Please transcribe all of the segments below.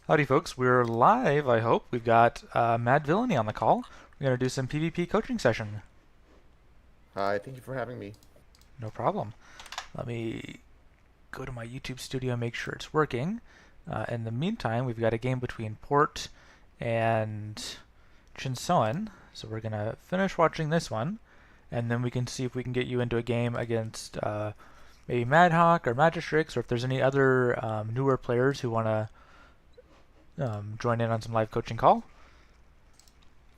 Howdy folks, we're live, I hope. We've got Mad Villainy on the call. We're going to do some PvP coaching session. Hi, thank you for having me. No problem. Let me go to my YouTube studio and make sure it's working. In the meantime, we've got a game between Port and Chinsoan. So we're going to finish watching this one, and then we can see if we can get you into a game against maybe Madhawk or Magistrix, or if there's any other newer players who want to join in on some live coaching call,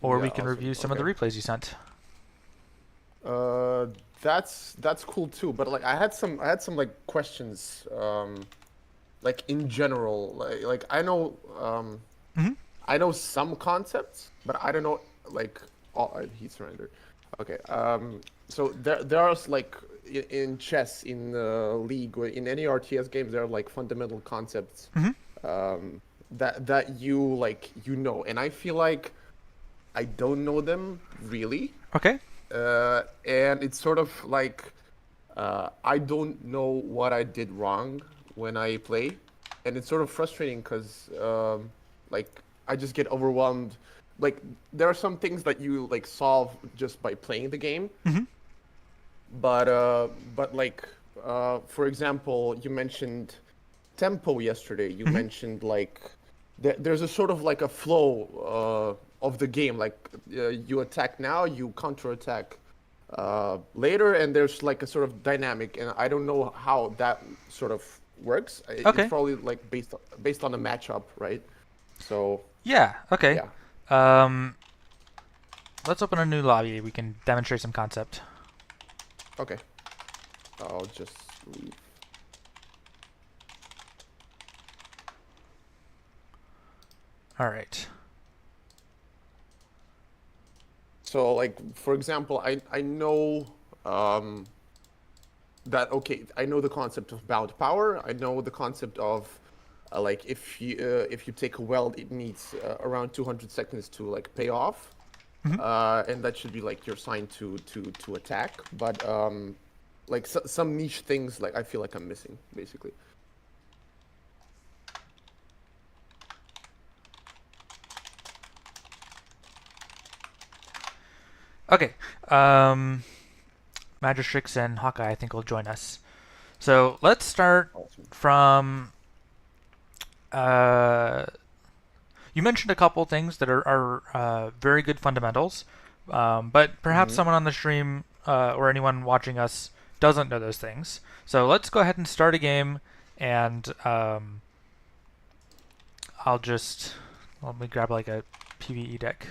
or Yeah, we can awesome. review some of the Okay. replays you sent. Uh, that's cool too. But like, I had some like questions. Like in general, like Hmm. I know some concepts, but I don't know like all. He surrendered. Okay. So there's like in chess, in League, or in any RTS games, there are like fundamental concepts. Hmm. That you like and I feel like I don't know them really. Okay. And it's sort of like I don't know what I did wrong when I play, and it's sort of frustrating because like I just get overwhelmed. Like there are some things that you like solve just by playing the game, Hmm. but like for example, you mentioned tempo yesterday. You Hmm. mentioned like there's a sort of like a flow of the game. Like you attack now, you counterattack later, and there's like a sort of dynamic. And I don't know how that sort of works. It's Okay. probably like based on the matchup, right? So Yeah. Okay. yeah. Um, let's open a new lobby. We can demonstrate some concept. Okay. I'll just leave. All right. So like for example, I know um that okay, I know the concept of bound power. I know the concept of like if you take a weld, it needs around 200 seconds to like pay off, Hmm. and that should be like your sign to attack. But like some niche things, like I feel like I'm missing basically. Okay. Magistrix and Hawkeye, I think, will join us. So let's start Awesome. from. Uh, you mentioned a couple things that are very good fundamentals, but perhaps Hmm. someone on the stream or anyone watching us doesn't know those things. So let's go ahead and start a game, and I'll just let me grab like a PvE deck.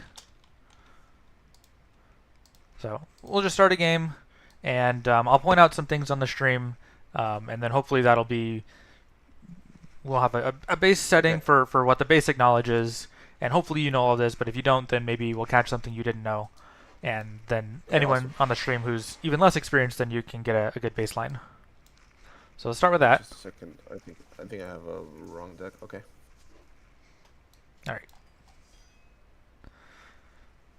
So we'll just start a game, and I'll point out some things on the stream, and then hopefully that'll be we'll have a base setting Okay. for what the basic knowledge is, and hopefully you know all this. But if you don't, then maybe we'll catch something you didn't know, and then Okay. anyone Awesome. on the stream who's even less experienced than you can get a good baseline. So let's start with that. Just a second. I think I have a wrong deck. Okay. All right.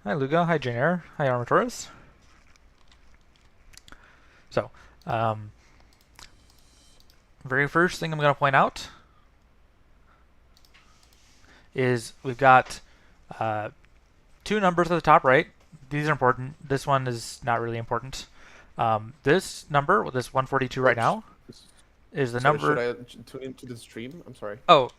Hi Lugo. Hi Jane Eyre. Hi Armatoris. So, um, very first thing I'm going to point out is we've got uh, two numbers at the top right. These are important. This one is not really important. This number, this 142 right Which now, is the Sorry, should number. I tune into the stream? I'm sorry. Oh,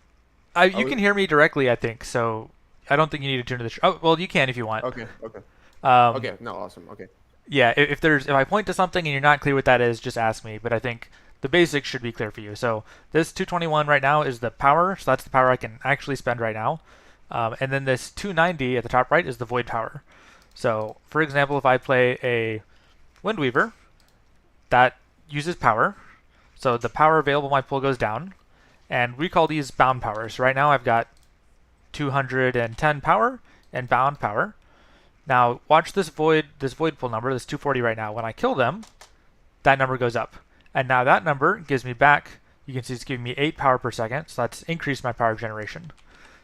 I you was can hear me directly, I think. So I don't think you need to tune to the. Oh, well, you can if you want. okay. Okay. Um, Okay. No, awesome. Okay. yeah, if I point to something and you're not clear what that is, just ask me. But I think the basics should be clear for you. So this 221 right now is the power. So that's the power I can actually spend right now. And then this 290 at the top right is the void power. So for example, if I play a Windweaver, that uses power. So the power available in my pool goes down. And we call these bound powers. Right now I've got 210 power and bound power. Now watch this void pool number, this 240 right now. When I kill them, that number goes up. And now that number gives me back, you can see it's giving me 8 power per second, so that's increased my power generation.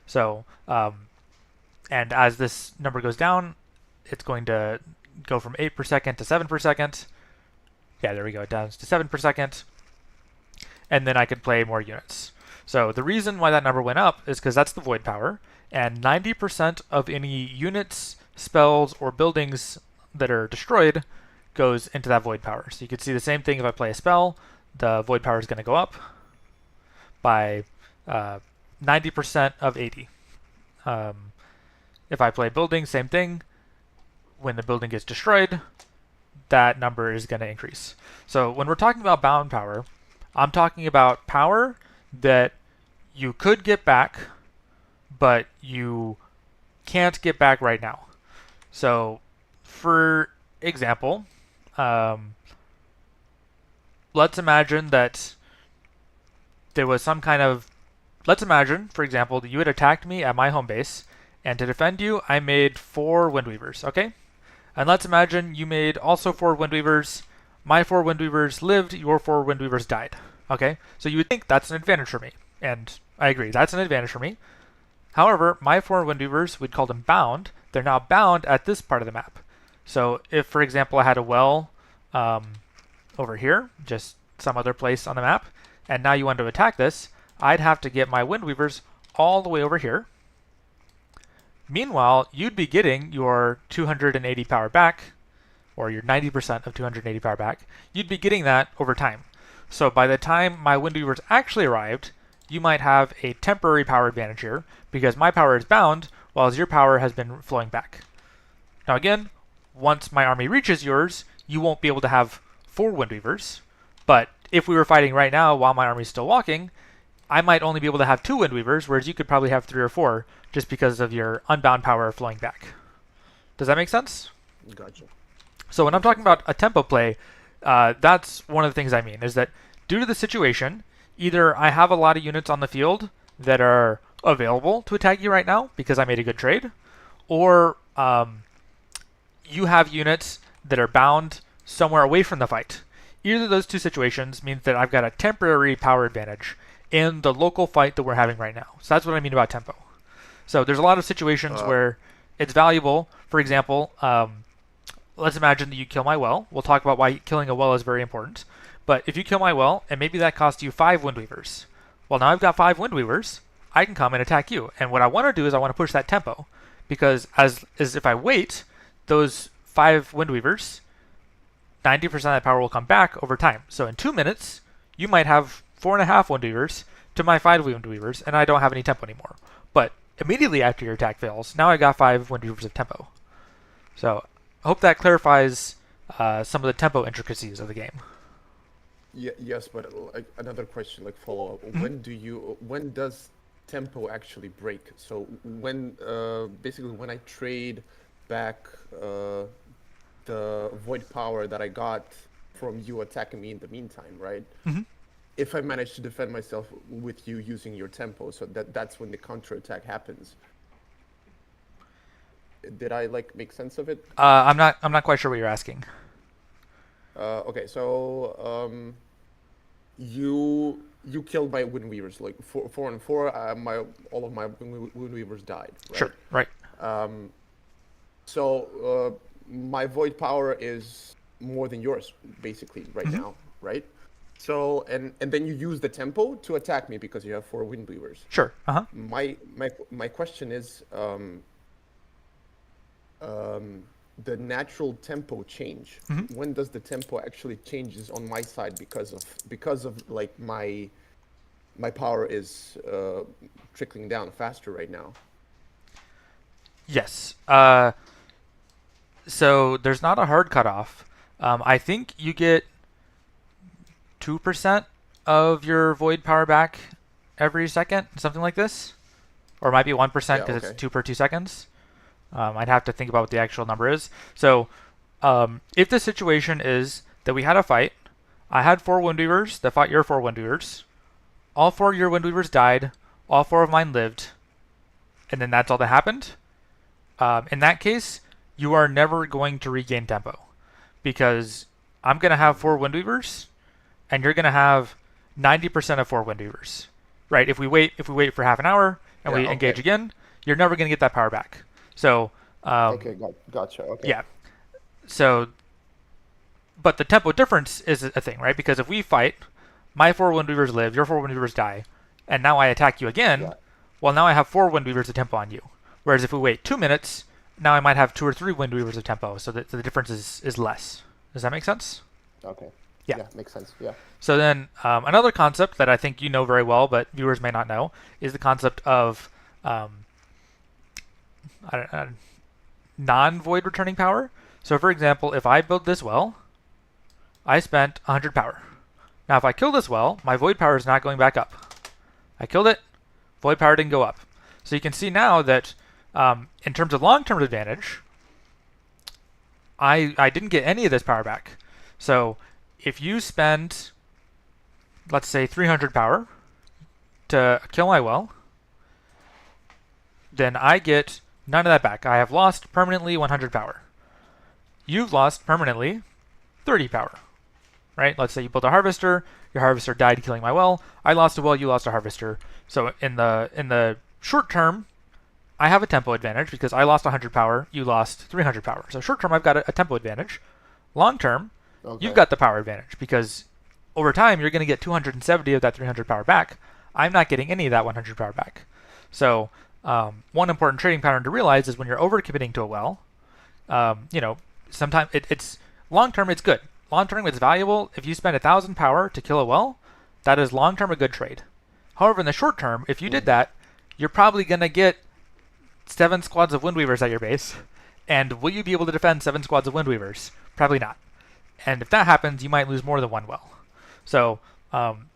So, and as this number goes down, it's going to go from 8 per second to 7 per second. Yeah, there we go, it down to 7 per second. And then I can play more units. So the reason why that number went up is because that's the void power, and 90% of any units, spells, or buildings that are destroyed goes into that void power. So you can see the same thing if I play a spell, the void power is going to go up by 90% of 80. If I play building, same thing. When the building gets destroyed, that number is going to increase. So when we're talking about bound power, I'm talking about power that you could get back, but you can't get back right now. So for example, let's imagine that there was some kind of, let's imagine, for example, that you had attacked me at my home base, and to defend you, I made 4 Windweavers, okay? And let's imagine you made also 4 Windweavers, my 4 Windweavers lived, your 4 Windweavers died, okay? So you would think that's an advantage for me, and I agree, that's an advantage for me. However, my 4 Windweavers, we'd call them bound, they're now bound at this part of the map. So if, for example, I had a well over here, just some other place on the map, and now you want to attack this, I'd have to get my Windweavers all the way over here. Meanwhile, you'd be getting your 280 power back, or your 90% of 280 power back. You'd be getting that over time. So by the time my Windweavers actually arrived, you might have a temporary power advantage here, because my power is bound, while your power has been flowing back. Now again, once my army reaches yours, you won't be able to have 4 Windweavers, but if we were fighting right now while my army is still walking, I might only be able to have 2 Windweavers, whereas you could probably have 3 or 4, just because of your unbound power flowing back. Does that make sense? Gotcha. So when I'm talking about a tempo play, that's one of the things I mean, is that due to the situation, either I have a lot of units on the field that are available to attack you right now because I made a good trade, or you have units that are bound somewhere away from the fight. Either of those two situations means that I've got a temporary power advantage in the local fight that we're having right now. So that's what I mean about tempo. So there's a lot of situations where it's valuable. For example, let's imagine that you kill my well. We'll talk about why killing a well is very important. But if you kill my well, and maybe that costs you 5 Windweavers. Well, now I've got 5 Windweavers. I can come and attack you. And what I want to do is I want to push that tempo. Because as if I wait, those 5 Windweavers, 90% of that power will come back over time. So in 2 minutes, you might have 4.5 Windweavers to my 5 Windweavers, and I don't have any tempo anymore. But immediately after your attack fails, now I got 5 Windweavers of tempo. So I hope that clarifies some of the tempo intricacies of the game. Yeah, yes, but like another question, like follow up. When does tempo actually break? So when basically when I trade back the void power that I got from you attacking me in the meantime, right? If I manage to defend myself with you using your tempo, so that's when the counter attack happens. Did I like make sense of it? I'm not quite sure what you're asking. Okay, so you killed my Windweavers, like 4 and 4. All of my Windweavers died. Right? Sure, right. So my void power is more than yours, basically, right now, right? So and then you use the tempo to attack me because you have 4 Windweavers. Sure. My question is the natural tempo change. When does the tempo actually changes on my side because of like my power is trickling down faster right now? Yes. So there's not a hard cutoff. I think you get 2% of your void power back every second, something like this, or it might be 1% because it's 2 per 2 seconds. I'd have to think about what the actual number is. So if the situation is that we had a fight, I had 4 Windweavers that fought your 4 Windweavers, all 4 of your Windweavers died, all 4 of mine lived, and then that's all that happened. In that case, you are never going to regain tempo because I'm going to have 4 Windweavers and you're going to have 90% of 4 Windweavers, right? If we wait for half an hour and we engage again, you're never going to get that power back. So gotcha. Okay. Yeah. So, but the tempo difference is a thing, right? Because if we fight, my 4 Windweavers live, your 4 Windweavers die. and now I attack you again, Yeah. well, now I have 4 Wind Weavers of tempo on you. Whereas if we wait 2 minutes, now I might have 2 or 3 Wind Weavers of tempo, so that the difference is less. Does that make sense? Okay. Yeah. Yeah, makes sense. Yeah. So then another concept that I think you know very well, but viewers may not know, is the concept of non-void returning power. So for example, if I build this well, I spent 100 power. Now if I kill this well, my void power is not going back up. I killed it, void power didn't go up. So you can see now that in terms of long-term advantage, I didn't get any of this power back. So if you spend, let's say 300 power to kill my well, then I get none of that back. I have lost permanently 100 power. You've lost permanently 30 power, right? Let's say you built a harvester, your harvester died killing my well. I lost a well, you lost a harvester. So in the short term, I have a tempo advantage because I lost 100 power, you lost 300 power. So short term, I've got a tempo advantage. Long term, you've got the power advantage because over time, you're going to get 270 of that 300 power back. I'm not getting any of that 100 power back. So one important trading pattern to realize is when you're over committing to a well, sometimes it's long term, it's good. Long term, it's valuable. If you spend 1,000 power to kill a well, that is long term a good trade. However, in the short term, if you did that, you're probably going to get 7 squads of Windweavers at your base. And will you be able to defend 7 squads of Windweavers? Probably not. And if that happens, you might lose more than one well. So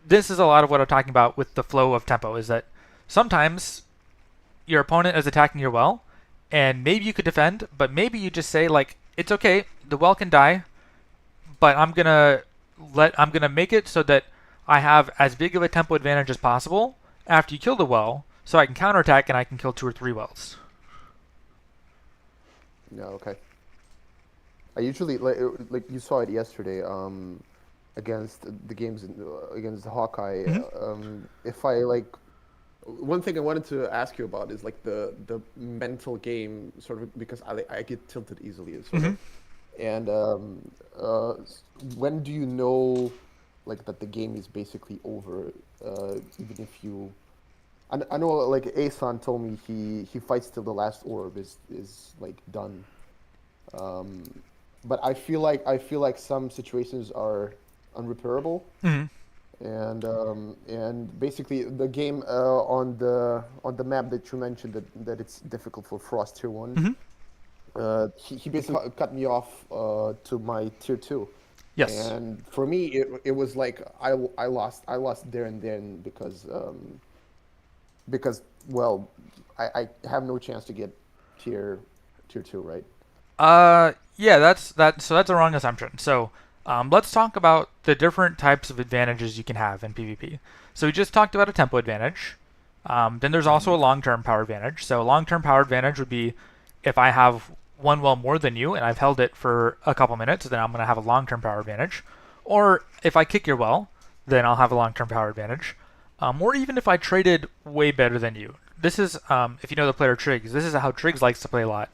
this is a lot of what I'm talking about with the flow of tempo, is that sometimes your opponent is attacking your well, and maybe you could defend, but maybe you just say, like, it's okay, the well can die, but I'm gonna make it so that I have as big of a tempo advantage as possible after you kill the well, so I can counterattack and I can kill 2 or 3 wells. Yeah. Okay. I usually like you saw it yesterday. Against the games against Hawkeye. If I like, one thing I wanted to ask you about is like the mental game, sort of, because I get tilted easily, sort of. And when do you know, like, that the game is basically over? Even if you, I know, like, Asan told me he fights till the last orb is like done. But I feel like some situations are unrepairable, and basically the game on the map that you mentioned that it's difficult for Frost Tier 1. He basically cut me off to my Tier 2. Yes. And for me, it was like I lost there and then because well, I have no chance to get Tier 2, right? Yeah, that's a wrong assumption. So let's talk about the different types of advantages you can have in PvP. So we just talked about a tempo advantage. Then there's also a long-term power advantage. So long-term power advantage would be if I have one well more than you and I've held it for a couple minutes, then I'm going to have a long-term power advantage. Or if I kick your well, then I'll have a long-term power advantage. Or even if I traded way better than you. This is, if you know the player Triggs, this is how Triggs likes to play a lot,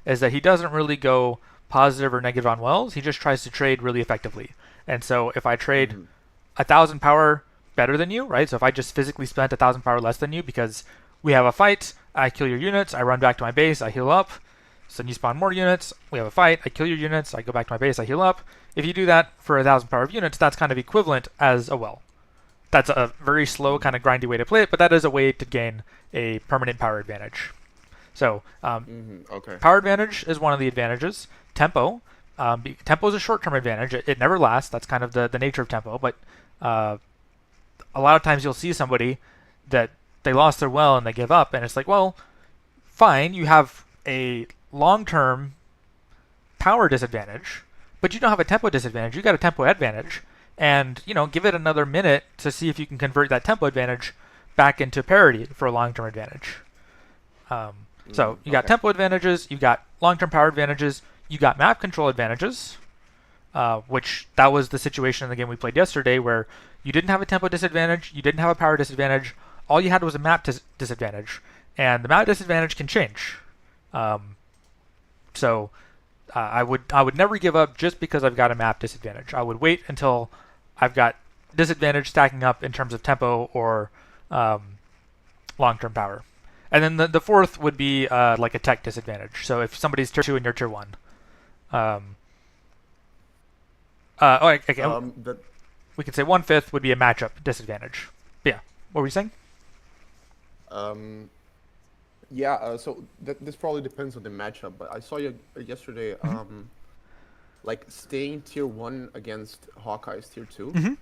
is that he doesn't really go positive or negative on wells. He just tries to trade really effectively. And so if I trade 1,000 power better than you, right? So if I just physically spent 1,000 power less than you because we have a fight, I kill your units, I run back to my base, I heal up, so then you spawn more units, we have a fight, I kill your units, I go back to my base, I heal up. If you do that for 1,000 power of units, that's kind of equivalent as a well. That's a very slow, kind of grindy way to play it, but that is a way to gain a permanent power advantage. So power advantage is one of the advantages. Tempo. Tempo is a short-term advantage. It never lasts. That's kind of the nature of tempo. But a lot of times you'll see somebody that they lost their well and they give up, and it's like, well, fine, you have a long-term power disadvantage, but you don't have a tempo disadvantage. You got a tempo advantage, and give it another minute to see if you can convert that tempo advantage back into parity for a long-term advantage. So you got tempo advantages, you got long-term power advantages, you got map control advantages, which that was the situation in the game we played yesterday where you didn't have a tempo disadvantage, you didn't have a power disadvantage, all you had was a map disadvantage, and the map disadvantage can change. So I would never give up just because I've got a map disadvantage. I would wait until I've got disadvantage stacking up in terms of tempo or long-term power. And then the fourth would be like a tech disadvantage. So if somebody's tier 2 and you're tier 1. Okay. We could say 1/5 would be a matchup disadvantage. But yeah, what were you saying? Yeah, so this probably depends on the matchup, but I saw you yesterday, like staying tier 1 against Hawkeye's tier 2.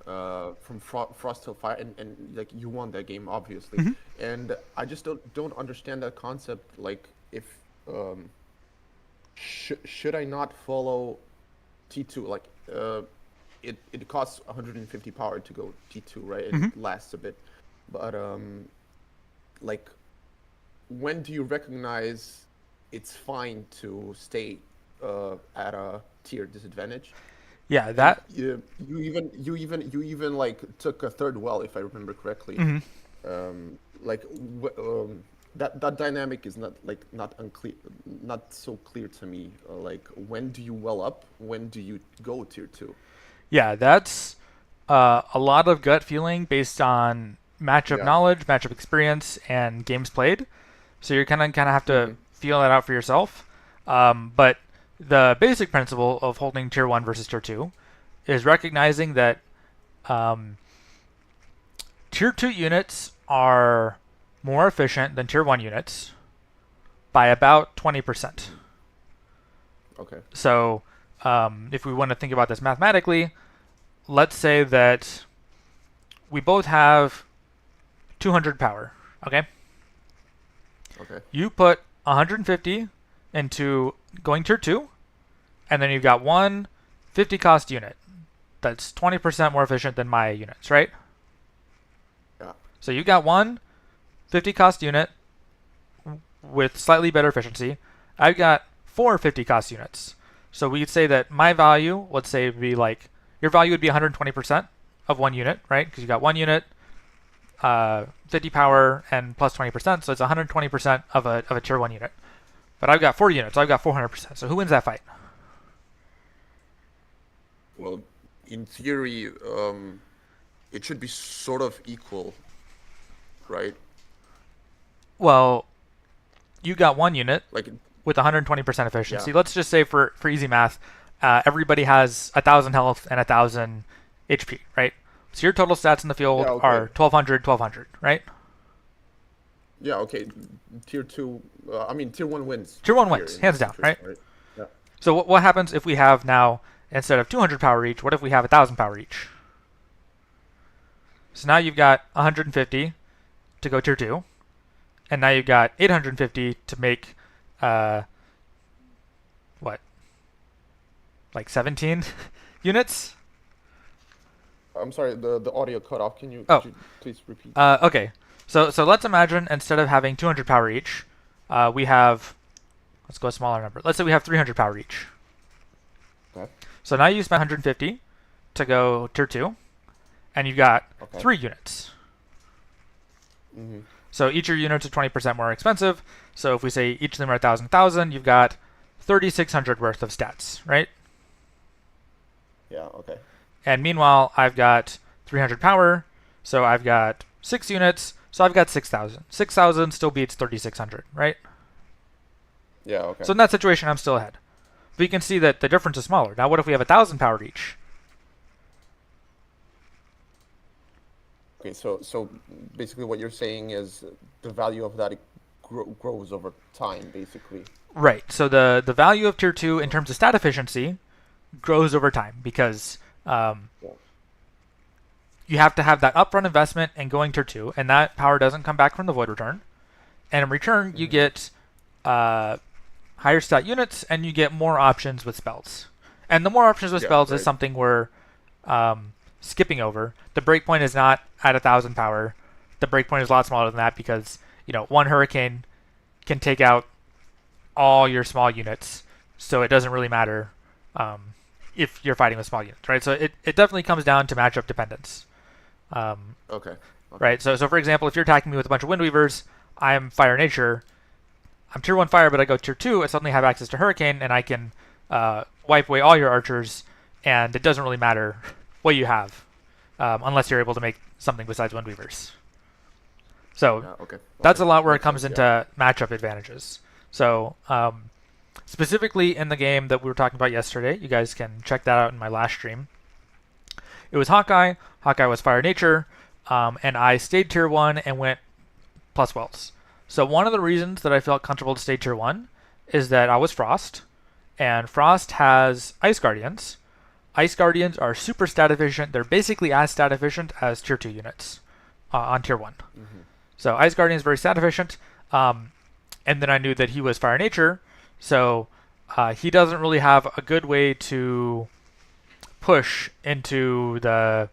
From Frost till Fire, and like you won that game obviously, and I just don't understand that concept. Like, if should I not follow T2? Like, it costs 150 power to go T2, right? And it lasts a bit, but like, when do you recognize it's fine to stay at a tier disadvantage? Yeah, that you even like took a third well, if I remember correctly. Like, that dynamic is not unclear, not so clear to me. Like, when do you well up? When do you go tier 2? Yeah, that's a lot of gut feeling based on matchup knowledge, matchup experience, and games played. So you're kind of have to feel that out for yourself. But the basic principle of holding tier 1 versus tier 2 is recognizing that tier 2 units are more efficient than tier 1 units by about 20%. Okay. So if we want to think about this mathematically, let's say that we both have 200 power, okay? Okay. You put 150 into going tier 2, and then you've got one 50 cost unit that's 20% more efficient than my units, right? Yeah. So you got one 50 cost unit with slightly better efficiency. I've got 4 50 cost units. So we could say that my value, let's say, would be like, your value would be 120% of one unit, right? Because you got one unit, 50 power, and plus 20%, so it's 120% of a tier 1 unit. But I've got 4 units, so I've got 400%. So who wins that fight? Well, in theory, it should be sort of equal, right? Well, you got one unit Like, with 120% efficiency. Yeah. Let's just say for easy math, everybody has 1,000 health and 1,000 HP, right? So your total stats in the field are 1,200, 1,200, right? Yeah, okay. Tier 2, I mean, tier 1 wins. Tier 1 wins, hands down, right? Yeah. So what happens if we have now, instead of 200 power each, what if we have 1,000 power each? So now you've got 150 to go tier 2, and now you've got 850 to make, what? Like 17 units? I'm sorry, the audio cut off. Could you please repeat? Okay. So let's imagine instead of having 200 power each, we have, let's go a smaller number. Let's say we have 300 power each. Okay. So now you spend 150 to go tier 2, and you've got 3 units. So each of your units are 20% more expensive. So if we say each of them are 1,000, you've got 3,600 worth of stats, right? Yeah, okay. And meanwhile, I've got 300 power, so I've got 6 units, so I've got 6,000. 6,000 still beats 3,600, right? Yeah, okay. So in that situation, I'm still ahead. But you can see that the difference is smaller. Now what if we have 1,000 power each? Okay, so basically what you're saying is the value of that grows over time, basically. Right. So the value of tier 2 in terms of stat efficiency grows over time because you have to have that upfront investment in going tier 2, and that power doesn't come back from the void return. And in return, you get higher stat units, and you get more options with spells. And the more options with spells is something we're skipping over. The breakpoint is not at 1,000 power. The breakpoint is a lot smaller than that because, one hurricane can take out all your small units, so it doesn't really matter if you're fighting with small units, right? So it definitely comes down to matchup dependence. Okay. Right. So for example, if you're attacking me with a bunch of Windweavers, I'm Fire Nature. I'm tier 1 Fire, but I go tier 2. I suddenly have access to Hurricane, and I can wipe away all your archers, and it doesn't really matter what you have, unless you're able to make something besides Windweavers. So Yeah. Okay. that's Okay. a lot where it Makes comes sense. Yeah. into matchup advantages. So specifically in the game that we were talking about yesterday, you guys can check that out in my last stream. It was Hawkeye. Hawkeye was Fire Nature, and I stayed tier 1 and went plus wells. So one of the reasons that I felt comfortable to stay tier 1 is that I was Frost, and Frost has Ice Guardians. Ice Guardians are super stat efficient. They're basically as stat efficient as tier 2 units on tier 1. Mm-hmm. So Ice Guardian is very stat efficient. And then I knew that he was Fire Nature, so he doesn't really have a good way to push into the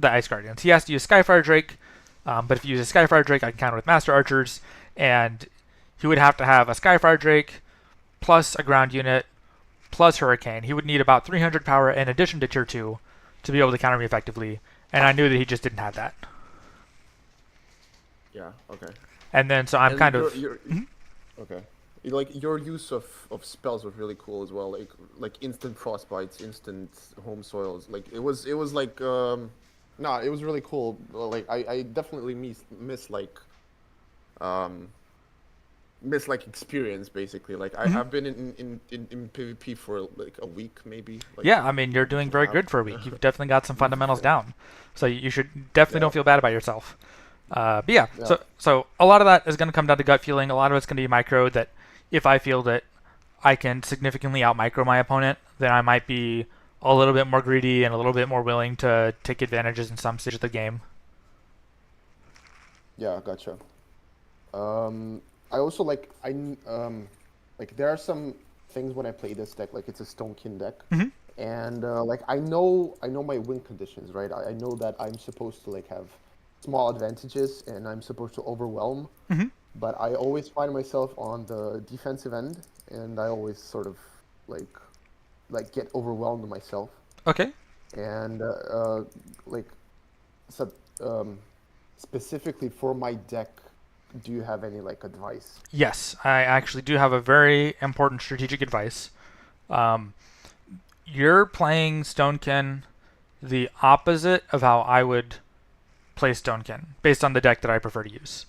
Ice Guardians. He has to use Skyfire Drake, but if he uses Skyfire Drake, I can counter with Master Archers, and he would have to have a Skyfire Drake plus a ground unit plus Hurricane. He would need about 300 power in addition to tier 2 to be able to counter me effectively, and I knew that he just didn't have that. Yeah. Okay. And then so I'm And kind your, of your, Mhm. okay. Like your use of spells was really cool as well. Like instant frostbites, instant home soils. Like it was like no, it was really cool. Like I definitely um miss like experience basically. Like Mhm. I've been in PvP for like a week maybe. Like Yeah, I mean, you're week doing and a very half. good for a week. You've definitely got some fundamentals down, so you should definitely Yeah. don't feel bad about yourself. But yeah, Yeah. so a lot of that is going to come down to gut feeling. A lot of it's going to be micro. That if I feel that I can significantly out micro my opponent, then I might be a little bit more greedy and a little bit more willing to take advantages in some stage of the game. Yeah, gotcha. I also like there are some things when I play this deck, like it's a stonekin deck, Mhm. and like I know my win conditions, right? I know that I'm supposed to like have small advantages and I'm supposed to overwhelm, Mhm. but I always find myself on the defensive end, and I always sort of like like get overwhelmed myself, Okay. and like so specifically for my deck, do you have any like advice? Yes, I actually do have a very important strategic advice. Um, you're playing Stonekin the opposite of how I would play Stonekin, based on the deck that I prefer to use.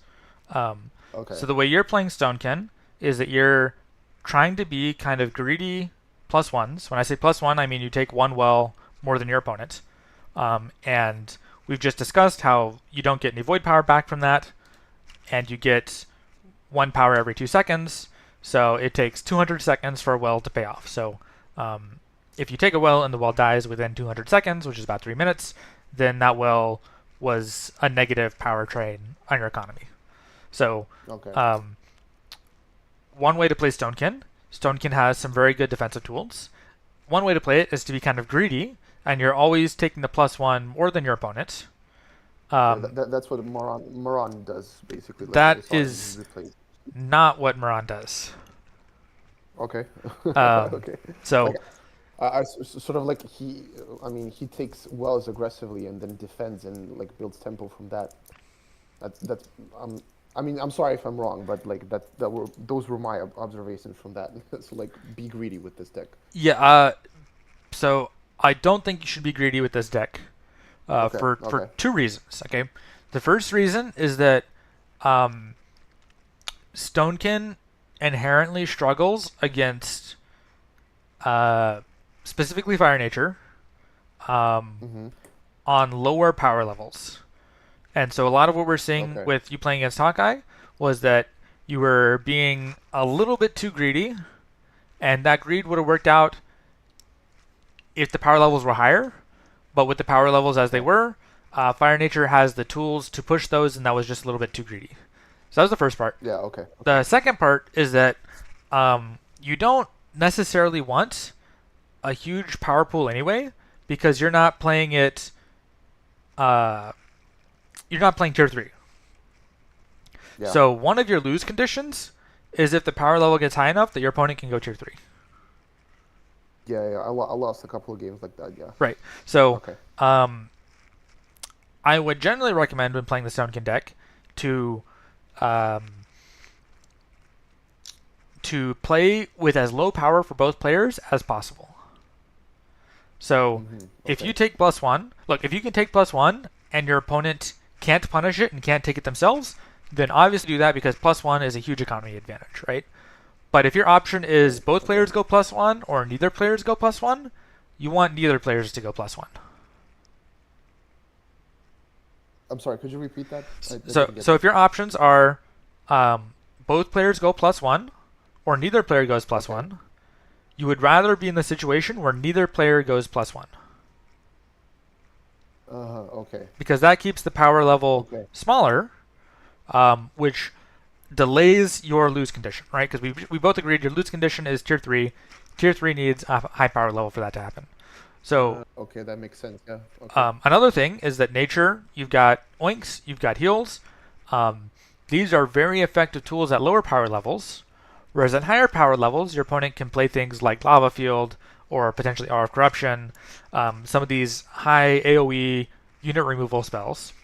Um, Okay. so the way you're playing Stonekin is that you're trying to be kind of greedy plus ones. When I say plus one, I mean you take one well more than your opponent. And we've just discussed how you don't get any void power back from that, and you get one power every 2 seconds. So it takes 200 seconds for a well to pay off. So if you take a well and the well dies within 200 seconds, which is about 3 minutes, then that well was a negative power drain on your economy. So Okay. one way to play Stonekin. Stonekin has some very good defensive tools. One way to play it is to be kind of greedy, and you're always taking the plus one more than your opponent. Yeah, Um, that's what Moran does basically. Like I that saw in his is replay. not what Moran does. Okay. Um, Okay. so Like sort of like I mean, he takes wells aggressively and then defends and like builds tempo from that. That's I mean, I'm sorry if I'm wrong, but like that were those were my observations from that. So like, be greedy with this deck. yeah, so I don't think you should be greedy with this deck Okay. for Okay. two reasons. Okay, the first reason is that um, Stonekin inherently struggles against specifically Fire Nature um, Mm-hmm. on lower power levels. And so a lot of what we're seeing Okay. with you playing against Hawkeye was that you were being a little bit too greedy, and that greed would have worked out if the power levels were higher. But with the power levels as they Okay. were, Fire Nature has the tools to push those, and that was just a little bit too greedy. So that was the first part. Yeah. Okay. Okay. The second part is that you don't necessarily want a huge power pool anyway, because you're not playing it. You're not playing tier 3. Yeah. So one of your lose conditions is if the power level gets high enough that your opponent can go tier 3. Yeah. Yeah. I lost a couple of games like that. Yeah. Right. So Okay. I would generally recommend when playing the Stonekin deck to um, play with as low power for both players as possible. So Mm-hmm. if you Okay. take plus one, look, if you can take plus one and your opponent can't punish it and can't take it themselves, then obviously do that because +1 is a huge economy advantage, right? But if your option is both players go +1 or neither players go +1, you want neither players to go +1. I'm sorry, could you repeat that? So if your options are both players go +1 or neither player goes +1, you would rather be in the situation where neither player goes +1. Okay. Because that keeps the power level smaller, which delays your lose condition, right? Because we both agreed your lose condition is tier 3. Tier 3 needs a high power level for that to happen. So okay, that makes sense. Yeah. Okay. Another thing is that nature, you've got oinks, you've got heals. These are very effective tools at lower power levels, whereas at higher power levels, your opponent can play things like Lava Field or potentially Hour of Corruption, some of these high AoE unit removal spells.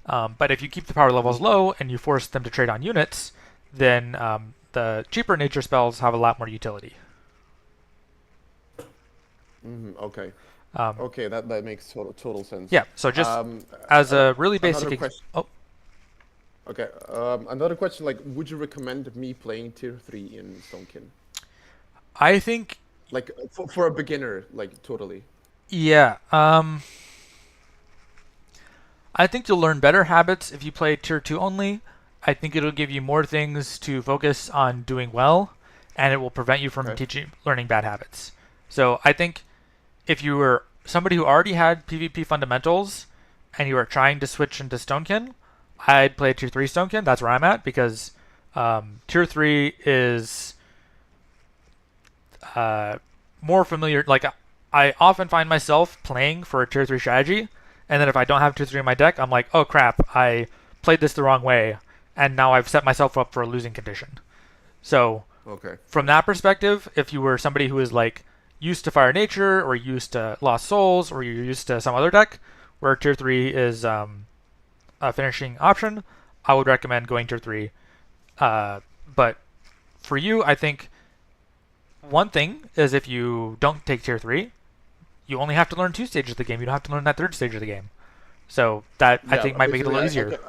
But if you keep the power levels low and you force them to trade on units, then the cheaper nature spells have a lot more utility. Okay. Okay, that makes total sense. Yeah. So just as a really basic. Okay. Another question: like, would you recommend me playing tier 3 in stonekin? I think. Like for a beginner, like totally. Yeah. I think you'll learn better habits if you play tier 2 only. I think it'll give you more things to focus on doing well, and it will prevent you from learning bad habits. So I think if you were somebody who already had PvP fundamentals and you are trying to switch into stonekin, I'd play tier 3 stonekin. That's where I'm at because tier 3 is more familiar. Like I often find myself playing for a tier 3 strategy, and then if I don't have tier 3 in my deck, I'm like, oh crap, I played this the wrong way, and now I've set myself up for a losing condition. So from that perspective, if you were somebody who is like used to Fire Nature or used to Lost Souls or you're used to some other deck where tier 3 is a finishing option, I would recommend going tier 3. But for you, I think one thing is if you don't take tier 3, you only have to learn 2 stages of the game. You don't have to learn that 3rd stage of the game. So that I think might make it a little easier.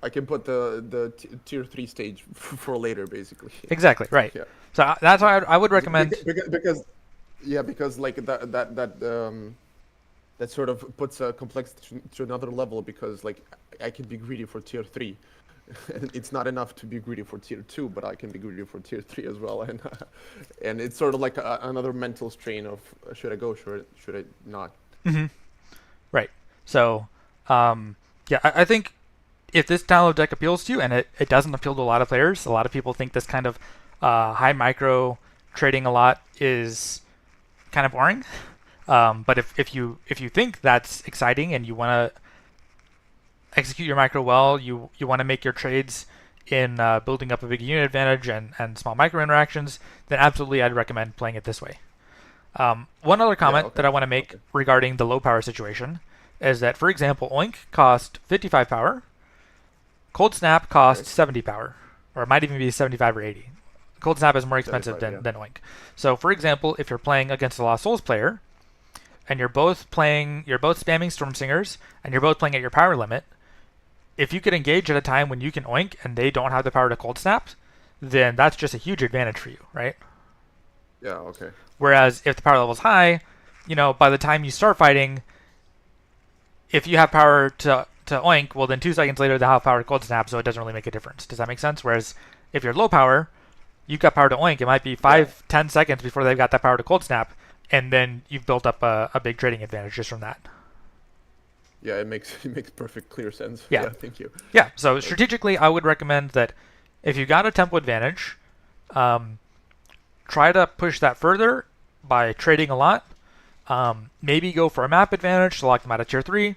I can put the tier 3 stage for later, basically. Exactly, right. Yeah. So that's why I would recommend. Because like that sort of puts a complexity to another level because like I can be greedy for tier 3. And it's not enough to be greedy for tier 2, but I can be greedy for tier 3 as well, and it's sort of like another mental strain of should I go, should I not? Mm-hmm. Right. So, yeah, I think if this style of deck appeals to you, and it doesn't appeal to a lot of players, a lot of people think this kind of high micro trading a lot is kind of boring. But if you think that's exciting and you want to execute your micro well, you want to make your trades in building up a big unit advantage and small micro interactions, then absolutely I'd recommend playing it this way. One other comment that I want to make regarding the low power situation is that, for example, Oink cost 55 power, Cold Snap costs 70 power, or it might even be 75 or 80. Cold Snap is more expensive than Oink. So, for example, if you're playing against a Lost Souls player, and you're both spamming Storm Singers, and you're both playing at your power limit, if you could engage at a time when you can Oink and they don't have the power to Cold Snap, then that's just a huge advantage for you, right? Yeah, okay. Whereas if the power level's high, by the time you start fighting, if you have power to Oink, well then 2 seconds later they'll have power to Cold Snap, so it doesn't really make a difference. Does that make sense? Whereas if you're low power, you've got power to Oink, it might be 5-10 seconds before they've got that power to Cold Snap, and then you've built up a big trading advantage just from that. Yeah, it makes perfect clear sense. Yeah, thank you. Yeah, so strategically, I would recommend that if you've got a tempo advantage, try to push that further by trading a lot. Maybe go for a map advantage to lock them out of tier 3.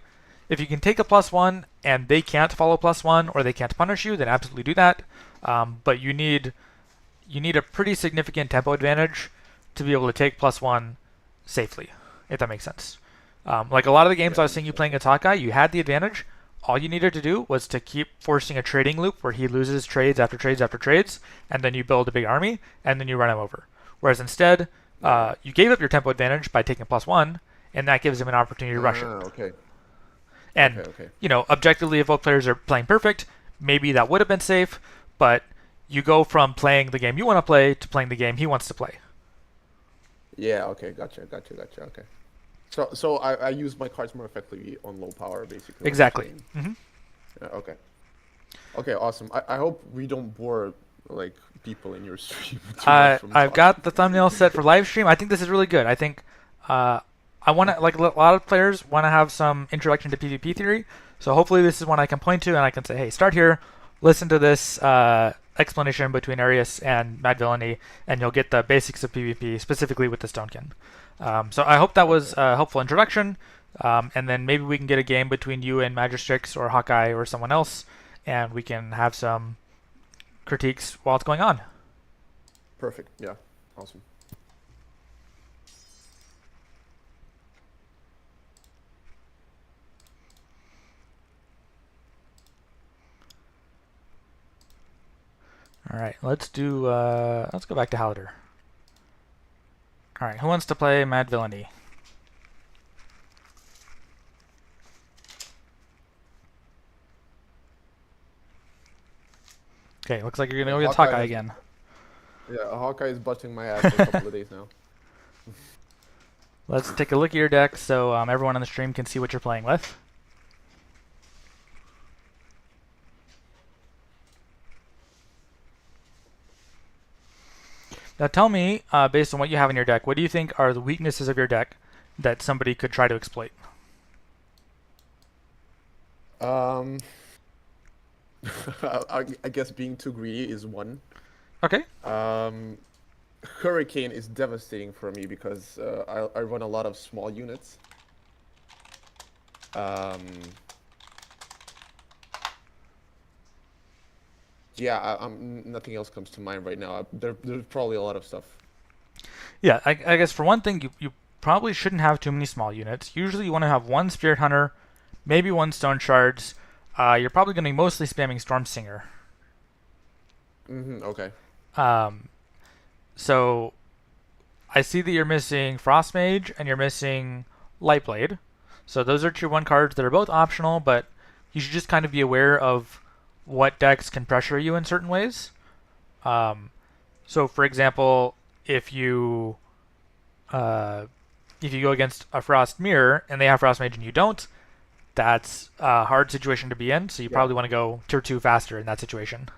If you can take a +1 and they can't follow +1 or they can't punish you, then absolutely do that. But you need a pretty significant tempo advantage to be able to take +1 safely, if that makes sense. Like a lot of the games I was seeing you playing Atakai, you had the advantage. All you needed to do was to keep forcing a trading loop where he loses trades after trades after trades, and then you build a big army, and then you run him over. Whereas instead, you gave up your tempo advantage by taking +1, and that gives him an opportunity to rush it. Okay. And, Okay. you know, objectively, if both players are playing perfect, maybe that would have been safe, but you go from playing the game you want to play to playing the game he wants to play. Yeah. Okay. Gotcha. Okay. So I use my cards more effectively on low power, basically. What you're Exactly. saying. Hmm. Yeah, okay. Okay. Awesome. I hope we don't bore like people in your stream too much from I've talking. got the thumbnail set for live stream. I think this is really good. I think I want to, like a lot of players, want to have some introduction to PvP theory. So hopefully this is one I can point to and I can say, hey, start here, listen to this explanation between Arius and Mad Villainy, and you'll get the basics of PvP, specifically with the stonekin. So I hope that was a helpful introduction, and then maybe we can get a game between you and Magistrix or Hawkeye or someone else, and we can have some critiques while it's going on. Perfect. Yeah. Awesome. All right, let's go back to Halder. All right, who wants to play Mad Villainy? Okay, looks like you're gonna go against Hawkeye again. Yeah, Hawkeye is busting my ass for a couple of days now. Let's take a look at your deck so everyone on the stream can see what you're playing with. Now tell me, based on what you have in your deck, what do you think are the weaknesses of your deck that somebody could try to exploit? I guess being too greedy is one. Okay. Hurricane is devastating for me because I run a lot of small units. Yeah, nothing else comes to mind right now. There's probably a lot of stuff. Yeah, I guess for one thing, you probably shouldn't have too many small units. Usually you want to have one Spirit Hunter, maybe one Stone Shards. You're probably going to be mostly spamming Storm Singer. Okay. So I see that you're missing Frost Mage and you're missing Lightblade. So those are tier 1 cards that are both optional, but you should just kind of be aware of what decks can pressure you in certain ways. So for example, if you go against a Frost Mirror and they have Frost Mage and you don't, that's a hard situation to be in, so you probably want to go tier 2 faster in that situation.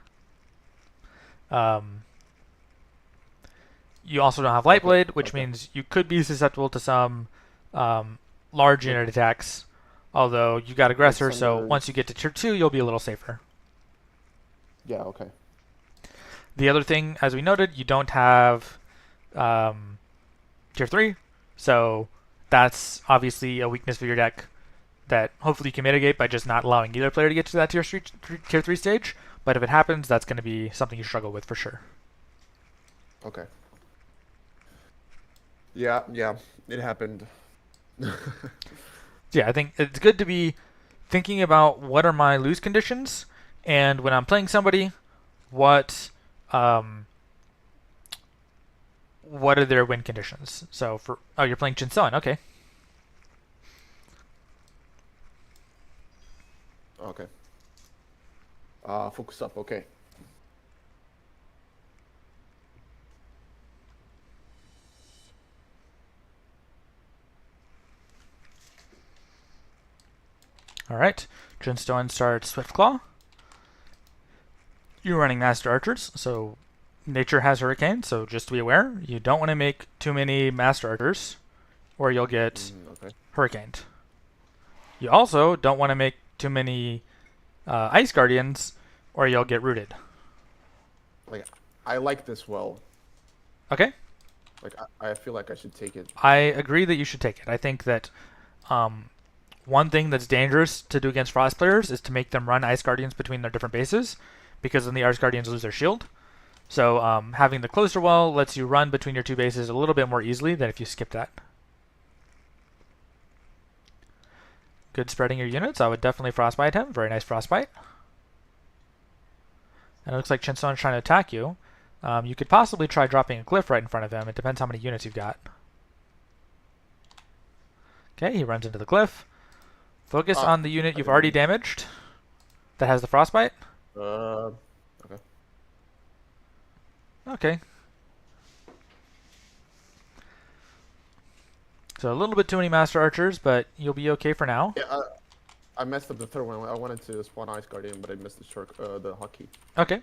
You also don't have Lightblade, which means you could be susceptible to some large unit attacks, although you got Aggressor, so once you get to tier 2, you'll be a little safer. Yeah, okay. The other thing, as we noted, you don't have tier 3, so that's obviously a weakness for your deck that hopefully you can mitigate by just not allowing either player to get to that tier 3 stage, but if it happens, that's going to be something you struggle with for sure. Okay. Yeah, it happened. Yeah, I think it's good to be thinking about what are my lose conditions, and when I'm playing somebody, what are their win conditions. So you're playing Chinson, okay. Okay. Focus up, okay. Alright, Chinstone starts Swiftclaw. You're running Master Archers, so nature has Hurricane, so just to be aware, you don't want to make too many Master Archers, or you'll get Hurricaned. You also don't want to make too many Ice Guardians, or you'll get rooted. Like, I like this well. Okay. Like, I feel like I should take it. I agree that you should take it. I think that one thing that's dangerous to do against Frost players is to make them run Ice Guardians between their different bases, because then the Ice Guardians lose their shield. So having the closer wall lets you run between your two bases a little bit more easily than if you skip that. Good spreading your units. I would definitely Frostbite him. Very nice Frostbite. And it looks like Chinstone's trying to attack you. You could possibly try dropping a Glyph right in front of him. It depends how many units you've got. Okay, he runs into the Glyph. Focus on the unit I you've already didn't- damaged that has the frostbite. Okay. Okay. So a little bit too many Master Archers, but you'll be okay for now. Yeah, I messed up the third one. I wanted to spawn Ice Guardian, but I missed the hotkey. Okay.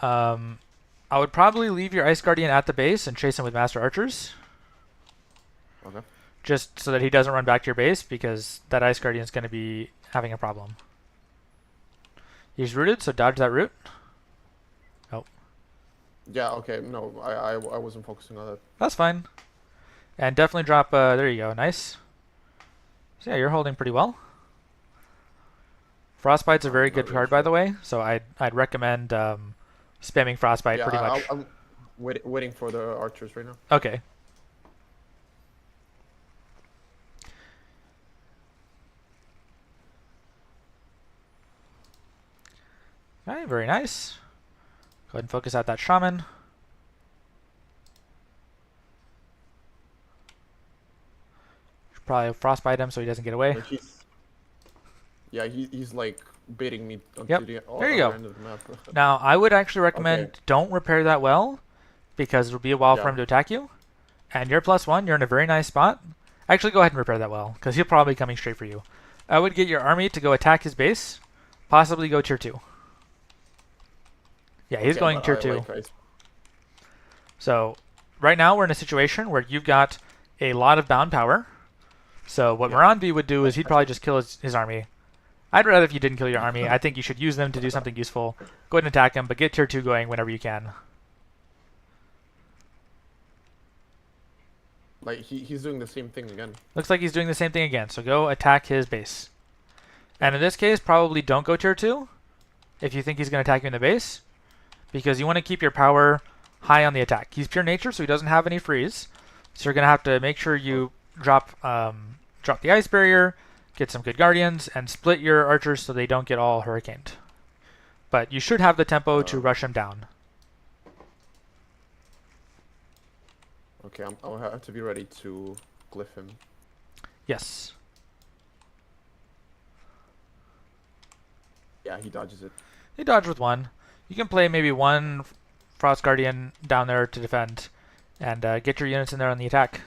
I would probably leave your Ice Guardian at the base and chase him with Master Archers. Okay. Just so that he doesn't run back to your base, because that Ice Guardian is going to be having a problem. He's rooted, so dodge that root. Oh, Yeah. Okay. No, I wasn't focusing on that. that's fine. And definitely drop, there you go, nice. So yeah, you're holding pretty well. Frostbite's a very Not good really card, by sure. the way, so I'd recommend spamming Frostbite Yeah, pretty much. I'm waiting for the archers right now. Okay. Okay, very nice. Go ahead and focus out that shaman. Should probably frostbite him so he doesn't get away. Like he's like baiting me onto Yep. the There you go. other end of the map. Now, I would actually recommend Okay. don't repair that well, because it'll be a while for Yeah. him to attack you. And you're +1, you're in a very nice spot. Actually, go ahead and repair that well, because he'll probably be coming straight for you. I would get your army to go attack his base, possibly go tier 2. Yeah, he's Okay, going but tier I 2. like ice. So right now we're in a situation where you've got a lot of bound power. So what Yeah. MaranV would do is he'd probably just kill his army. I'd rather if you didn't kill your army. I think you should use them to do something useful. Go ahead and attack him, but get tier 2 going whenever you can. Like he's doing the same thing again. Looks like he's doing the same thing again, so go attack his base. And in this case, probably don't go tier 2 if you think he's going to attack you in the base, because you want to keep your power high on the attack. He's pure nature, so he doesn't have any freeze. So you're going to have to make sure you drop the ice barrier, get some good guardians, and split your archers so they don't get all hurricaned. But you should have the tempo to rush him down. Okay, I'll have to be ready to glyph him. Yes. Yeah, he dodges it. He dodged with 1. You can play maybe 1 Frost Guardian down there to defend, and get your units in there on the attack.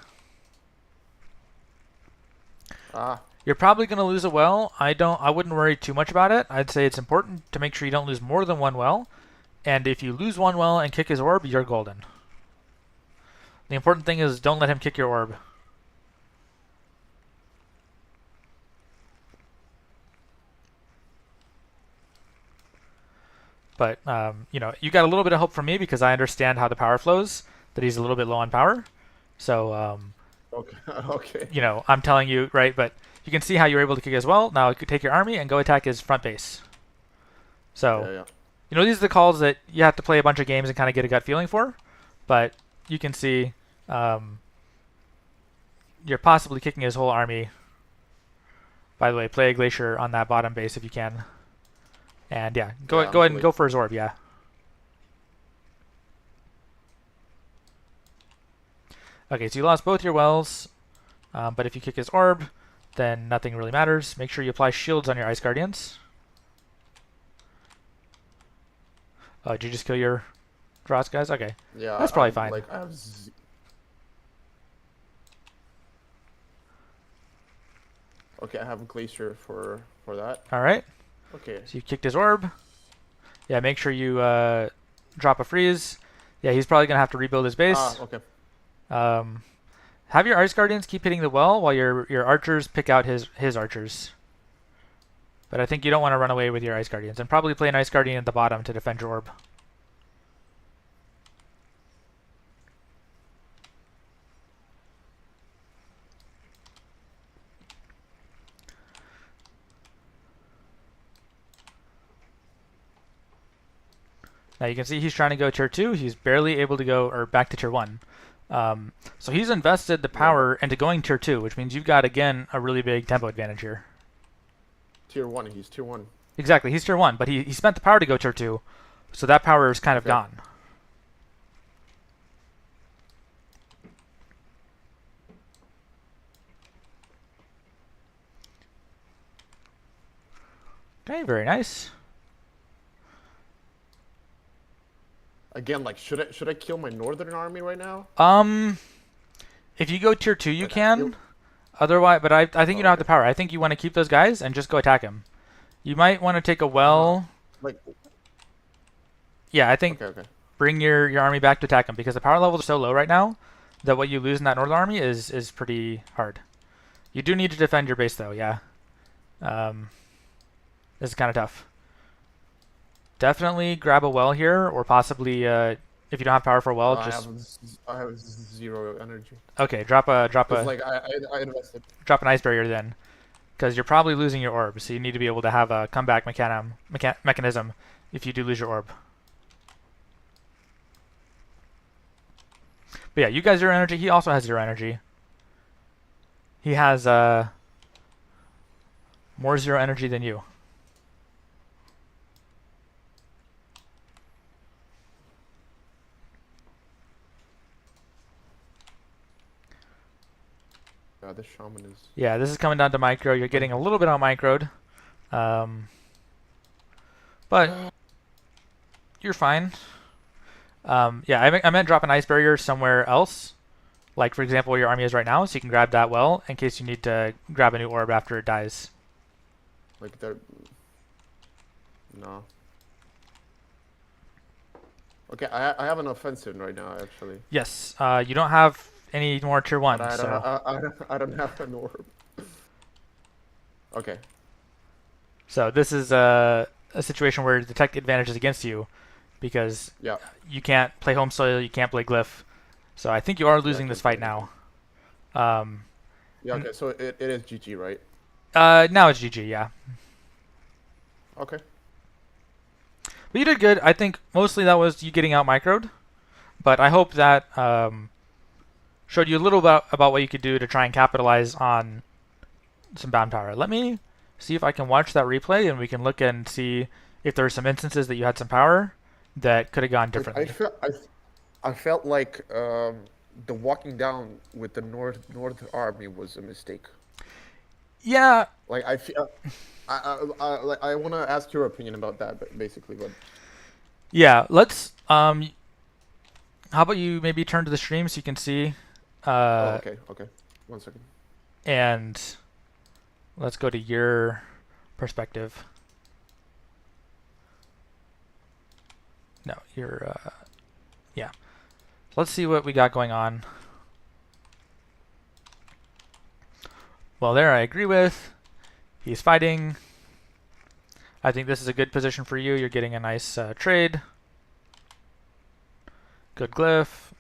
Ah, You're probably going to lose a well. I wouldn't worry too much about it. I'd say it's important to make sure you don't lose more than 1 well. And if you lose 1 well and kick his orb, you're golden. The important thing is don't let him kick your orb. But, you know, you got a little bit of hope from me because I understand how the power flows, that he's a little bit low on power. So, okay, okay. you know, I'm telling you, right, but you can see how you were able to kick as well. Now, you could take your army and go attack his front base. So, Yeah, yeah. you know, these are the calls that you have to play a bunch of games and kind of get a gut feeling for. But you can see you're possibly kicking his whole army. By the way, play a Glacier on that bottom base if you can. And yeah, go ahead and go for his orb, yeah. Okay, so you lost both your wells, but if you kick his orb, then nothing really matters. Make sure you apply shields on your Ice Guardians. Did you just kill your Dross guys? Okay. Yeah, That's probably fine. Like I have okay, I have a glacier for that. All right. Okay. So you kicked his orb. Yeah, make sure you drop a freeze. Yeah, he's probably going to have to rebuild his base. Ah, okay. Have your Ice Guardians keep hitting the well while your archers pick out his archers. But I think you don't want to run away with your Ice Guardians. And probably play an Ice Guardian at the bottom to defend your orb. Now you can see he's trying to go tier 2. He's barely able to go or back to tier 1. So he's invested the power into going tier 2, which means you've got, again, a really big tempo advantage here. Tier 1, he's tier 1. Exactly, he's tier 1, but he spent the power to go tier 2, so that power is kind of gone. Okay, very nice. Again, like, should I kill my northern army right now? If you go tier 2, you Like, I feel... can. Otherwise, but I think you Oh, don't have okay. the power. I think you want to keep those guys and just go attack him. You might want to take a well. Like, Yeah, I think okay, okay. bring your army back to attack him because the power levels are so low right now that what you lose in that northern army is pretty hard. You do need to defend your base though, yeah. This is kind of tough. Definitely grab a well here, or possibly if you don't have power for a well, just I have 0 energy. okay. Drop Like I invested. an ice barrier then, because you're probably losing your orb. So you need to be able to have a comeback mechanism if you do lose your orb. But yeah, you guys 0 energy. He also has 0 energy. He has more 0 energy than you. Yeah, this shaman is. Yeah, this is coming down to micro. You're getting a little bit on microed. But you're fine. Yeah, I meant drop an ice barrier somewhere else. Like, for example, where your army is right now, so you can grab that well in case you need to grab a new orb after it dies. Like, they're... No. Okay, I have an offensive right now, actually. Yes, you don't have any more tier 1, But so... I don't have an orb. Okay. So this is a situation where the tech advantage is against you, because Yeah. you can't play home soil, you can't play glyph. So I think you are losing this fight now. Yeah, okay, so it is GG, right? Now it's GG, yeah. Okay. But you did good. I think mostly that was you getting out microed. But I hope that showed you a little bit about what you could do to try and capitalize on some bound power. Let me see if I can watch that replay and we can look and see if there are some instances that you had some power that could have gone differently. I felt like the walking down with the North Army was a mistake. Yeah. Like I feel, I want to ask your opinion about that, basically. But yeah, let's. How about you maybe turn to the stream so you can see? Oh, okay. 1 second. And let's go to your perspective. No, your. Yeah. Let's see what we got going on. Well, there I agree with. He's fighting. I think this is a good position for you. You're getting a nice trade. Good glyph.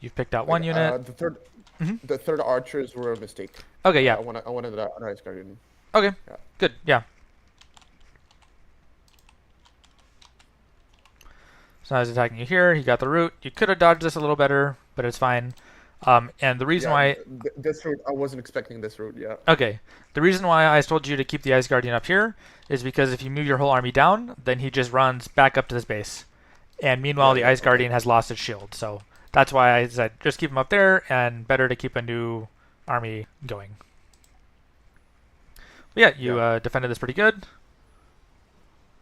You've picked out one unit. The third archers were a mistake. Okay, yeah. I wanted an ice guardian. Okay, Yeah. good, yeah. So I was attacking you here. He got the root. You could have dodged this a little better, but it's fine. And the reason why... This route, I wasn't expecting this route, yeah. Okay. The reason why I told you to keep the Ice Guardian up here is because if you move your whole army down, then he just runs back up to this base. And meanwhile, the Ice Guardian has lost its shield. So that's why I said just keep him up there, and better to keep a new army going. But yeah, you defended this pretty good.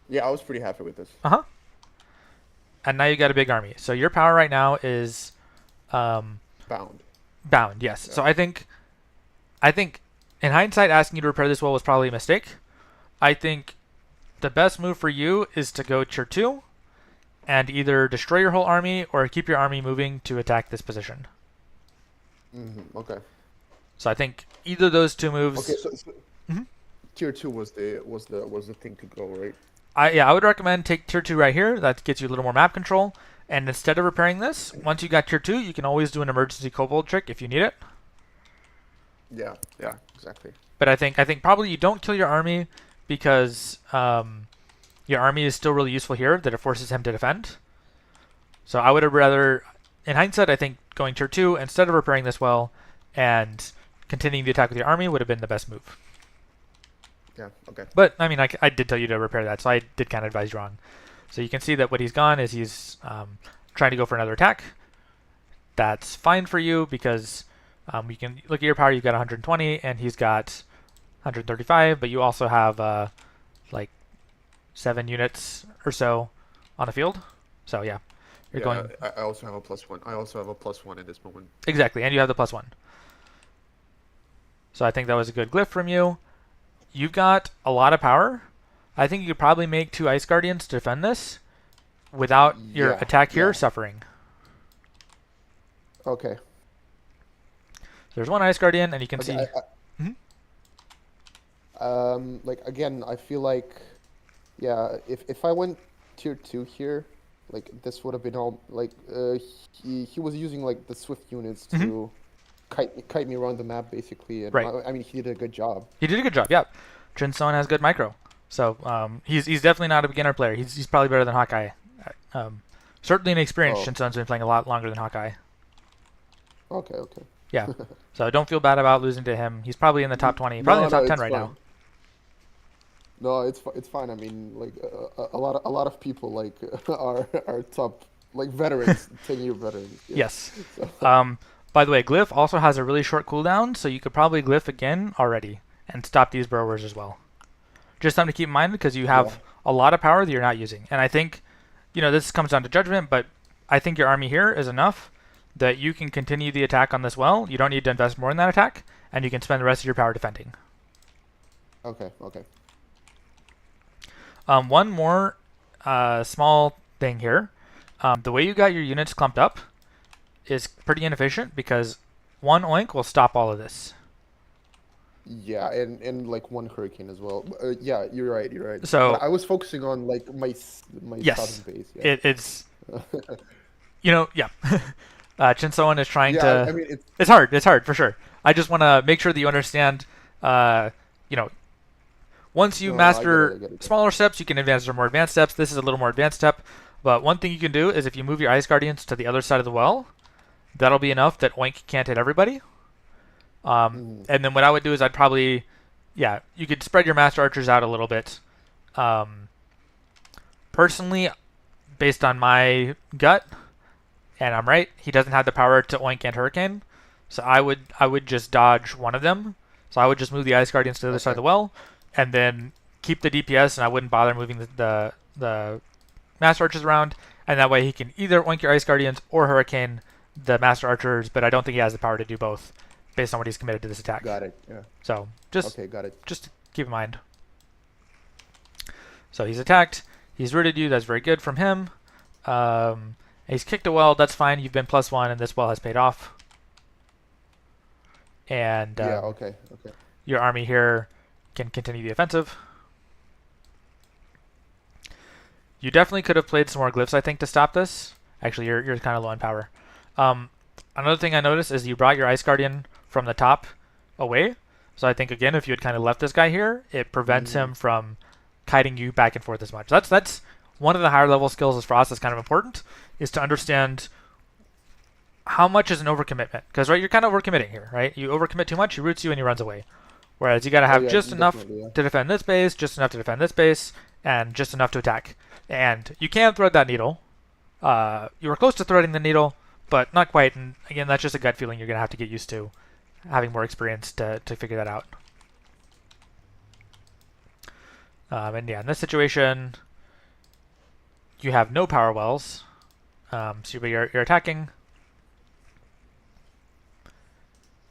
Yeah, I was pretty happy with this. Uh-huh. And now you got a big army. So your power right now is... Bound, yes. Yeah. So I think in hindsight, asking you to repair this well was probably a mistake. I think the best move for you is to go tier 2 and either destroy your whole army or keep your army moving to attack this position. Okay. So I think either of those two moves. Okay, so tier 2 was the thing to go, right? I would recommend take tier 2 right here. That gets you a little more map control. And instead of repairing this, once you got tier 2, you can always do an emergency kobold trick if you need it. Yeah, exactly. But I think probably you don't kill your army because your army is still really useful here, that it forces him to defend. So I would have rather, in hindsight, I think going tier 2 instead of repairing this well and continuing the attack with your army would have been the best move. Yeah, okay. But, I mean, I did tell you to repair that, so I did kind of advise you wrong. So you can see that what he's gone is he's trying to go for another attack. That's fine for you because you can look at your power. You've got 120, and he's got 135. But you also have like 7 units or so on the field. So yeah, you're Yeah, going I also have a +1. I also have a +1 in this moment. exactly, and you have the +1. So I think that was a good glyph from you. You've got a lot of power. I think you could probably make 2 Ice Guardians to defend this without your Yeah, attack here yeah. suffering. Okay. So there's 1 Ice Guardian, and you can Okay. see. Mhm. Like again, I feel like, yeah, if I went tier 2 here, like this would have been all like he was using like the swift units Mhm. to kite me around the map basically, and Right. I mean he did a good job. He did a good job. Yeah, Chinson has good micro, so he's definitely not a beginner player. He's probably better than Hawkeye. Um, Certainly an experienced. Oh, Chinson's been playing a lot longer than Hawkeye. okay, okay. Yeah, so don't feel bad about losing to him. He's probably in the top 20, probably in the No, top 10 it's right now. fine. No, it's fine. I mean, like a lot of people like are top like veterans, 10-year veterans. Yeah. Yes. So, By the way, Glyph also has a really short cooldown, so you could probably Glyph again already and stop these burrowers as well. Just something to keep in mind because you yeah. have a lot of power that you're not using. And I think, this comes down to judgment, but I think your army here is enough that you can continue the attack on this well. You don't need to invest more in that attack, and you can spend the rest of your power defending. Okay. Okay. One more small thing here. The way you got your units clumped up is pretty inefficient because 1 oink will stop all of this. Yeah, and like 1 hurricane as well. Yeah, you're right. You're right. So But I was focusing on like my yes, southern base. Yeah. it's yeah. Chin Soen is trying Yeah. to. I mean, it's It's hard. It's hard for sure. I just want to make sure that you understand. You know, once you no, no. I get it. master I get it. smaller steps, you can advance to more advanced steps. This is a little more advanced step. But one thing you can do is if you move your Ice Guardians to the other side of the well, that'll be enough that Oink can't hit everybody. Mhm. And then what I would do is I'd probably, yeah, you could spread your Master Archers out a little bit. Personally, based on my gut, and I'm right, he doesn't have the power to Oink and Hurricane. So I would just dodge one of them. So I would just move the Ice Guardians to the other side of Okay. the well, and then keep the DPS, and I wouldn't bother moving the Master Archers around. And that way he can either Oink your Ice Guardians or Hurricane the Master Archers, but I don't think he has the power to do both based on what he's committed to this attack. Got it. Yeah. So just Okay. Got it. just keep in mind. So he's attacked. He's rooted you. That's very good from him. He's kicked a well. That's fine. You've been +1, and this well has paid off. And Yeah. Okay. Okay. your army here can continue the offensive. You definitely could have played some more glyphs, I think, to stop this. Actually, you're kind of low on power. Another thing I noticed is you brought your Ice Guardian from the top away. So I think, again, if you had kind of left this guy here, it prevents him from kiting you back and forth as much. That's one of the higher level skills as Frost that's kind of important, is to understand how much is an overcommitment. Because, right, you're kind of overcommitting here, right? You overcommit too much, he roots you and he runs away. Whereas you got to Oh have yeah. just enough Definitely. Yeah. to defend this base, just enough to defend this base, and just enough to attack. And you can thread that needle. You were close to threading the needle, but not quite. And again, that's just a gut feeling you're going to have to get used to, having more experience to figure that out. And yeah, in this situation, you have no power wells. So you're attacking.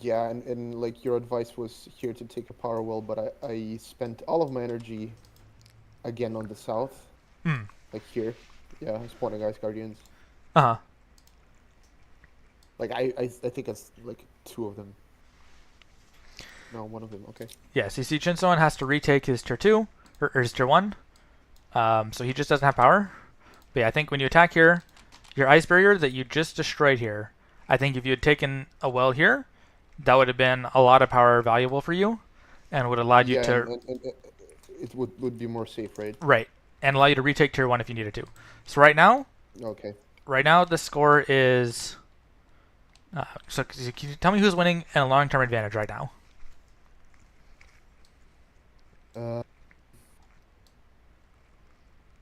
Yeah, and like your advice was here to take a power well, but I spent all of my energy again on the south, Hmm. like here. Yeah, spawning Ice Guardians. Uh-huh. Like I think it's like 2 of them. No, 1 of them. Okay. Yeah, so you see Chinson has to retake his tier 2, or his tier 1. So he just doesn't have power. But yeah, I think when you attack here, your ice barrier that you just destroyed here, I think if you had taken a well here, that would have been a lot of power valuable for you, and would allow you Yeah, to and it would be more safe, right? right, and allow you to retake tier 1 if you needed to. So right now Okay. the score is. So can you tell me who's winning in a long-term advantage right now?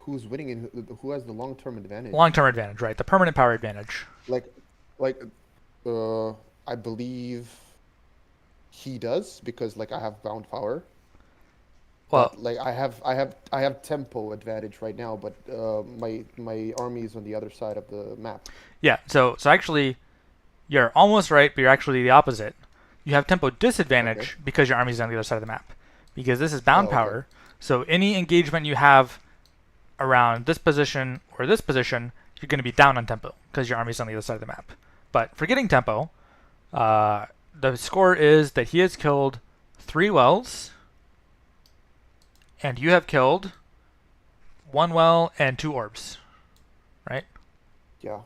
Who's winning and who has the long-term advantage? Long-term advantage, right? The permanent power advantage. Like, I believe he does because like I have bound power. Well, That like I have tempo advantage right now, but my army is on the other side of the map. yeah. So actually, you're almost right, but you're actually the opposite. You have tempo Okay. disadvantage because your army's on the other side of the map. Because this is bound Oh, okay. power, so any engagement you have around this position or this position, you're going to be down on tempo because your army's on the other side of the map. But forgetting tempo, the score is that he has killed 3 wells, and you have killed 1 well and 2 orbs, right? Yeah.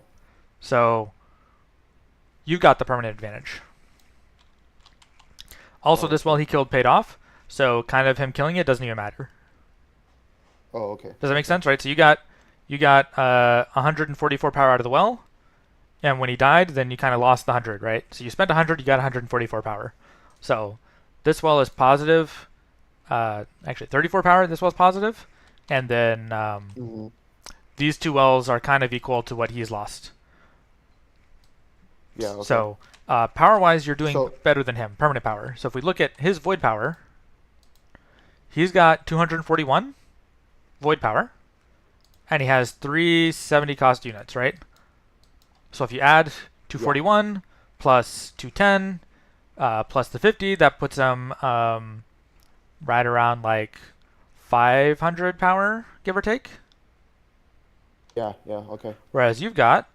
So you've got the permanent advantage. Also, Oh, this well he killed paid off, so kind of him killing it doesn't even matter. oh, okay. Does that make sense, right? So you got 144 power out of the well, and when he died, then you kind of lost the 100, right? So you spent 100, you got 144 power. So this well is positive, actually 34 power. This well's positive, and then Hmm. these 2 wells are kind of equal to what he's lost. Yeah. Okay. So power-wise, you're doing So better than him, permanent power. So if we look at his void power, he's got 241 void power, and he has 370 cost units, right? So if you add yeah. 241 plus 210 plus the 50, that puts him right around like 500 power, give or take. Yeah. Yeah. Okay. Whereas you've got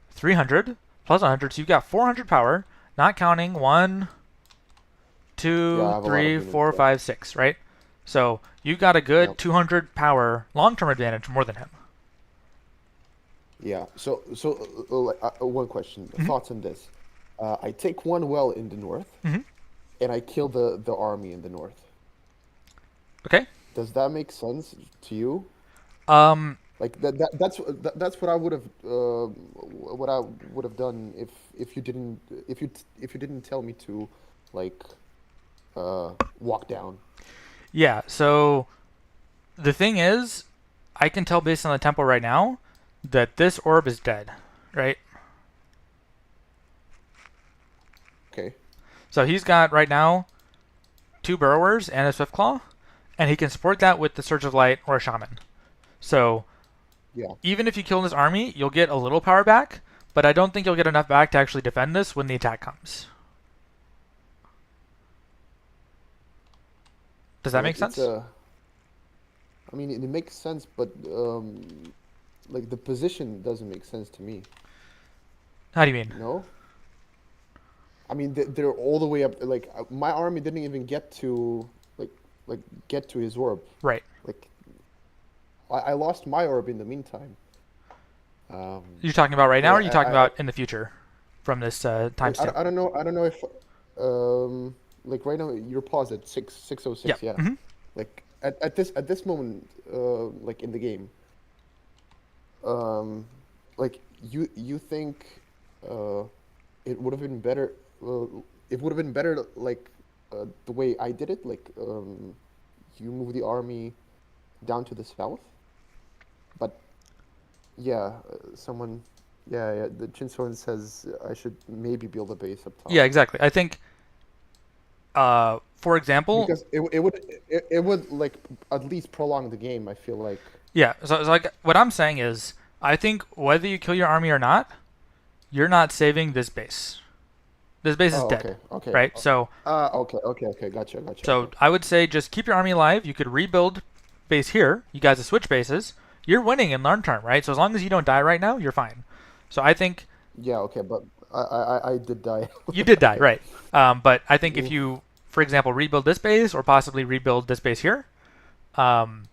300 plus 100, so you've got 400 power, not counting 1, Yeah. I 2, have a lot of 3, units. 4, Yeah. 5, 6, right? So you've got a good Yep. 200 power long-term advantage more than him. Yeah. So one question. Hmm. Thoughts on this? I take one well in the north, Hmm. and I kill the army in the north. Okay. Does that make sense to you? Um, Like that's what I would have done if you didn't if you didn't tell me to like walk down. yeah. So the thing is, I can tell based on the tempo right now that this orb is dead, right? Okay. So he's got right now 2 burrowers and a swiftclaw, and he can support that with the Surge of Light or a shaman. So Yeah. even if you kill this army, you'll get a little power back, but I don't think you'll get enough back to actually defend this when the attack comes. Does that Yeah. make It's sense? I mean, it makes sense, but like the position doesn't make sense to me. How do you mean? No. I mean, they're all the way up. Like my army didn't even get to like get to his orb. Right. Like I lost my orb in the meantime. You're talking about right now, or Yeah, are you talking about in the future from this timestamp? I don't know. I don't know if like right now you're paused at 6:06. Yeah. Yeah. Hmm. Like at this moment like in the game, um you think uh it would have been better it would have been better like the way I did it, like you move the army down to the south, but yeah, someone, yeah, the Chinsoan says I should maybe build a base up top Yeah, exactly. I think, for example, because it would like at least prolong the game, I feel like. yeah. So like what I'm saying is, I think whether you kill your army or not, you're not saving this base. This base is Oh, dead, okay, okay. right? So Okay. Gotcha. so Okay. I would say just keep your army alive. You could rebuild base here. You guys have switched bases. You're winning in long term, right? So as long as you don't die right now, you're fine. So I think Yeah, okay, but I did die. you did die, right? But I think if Oof. you, for example, rebuild this base or possibly rebuild this base here, um,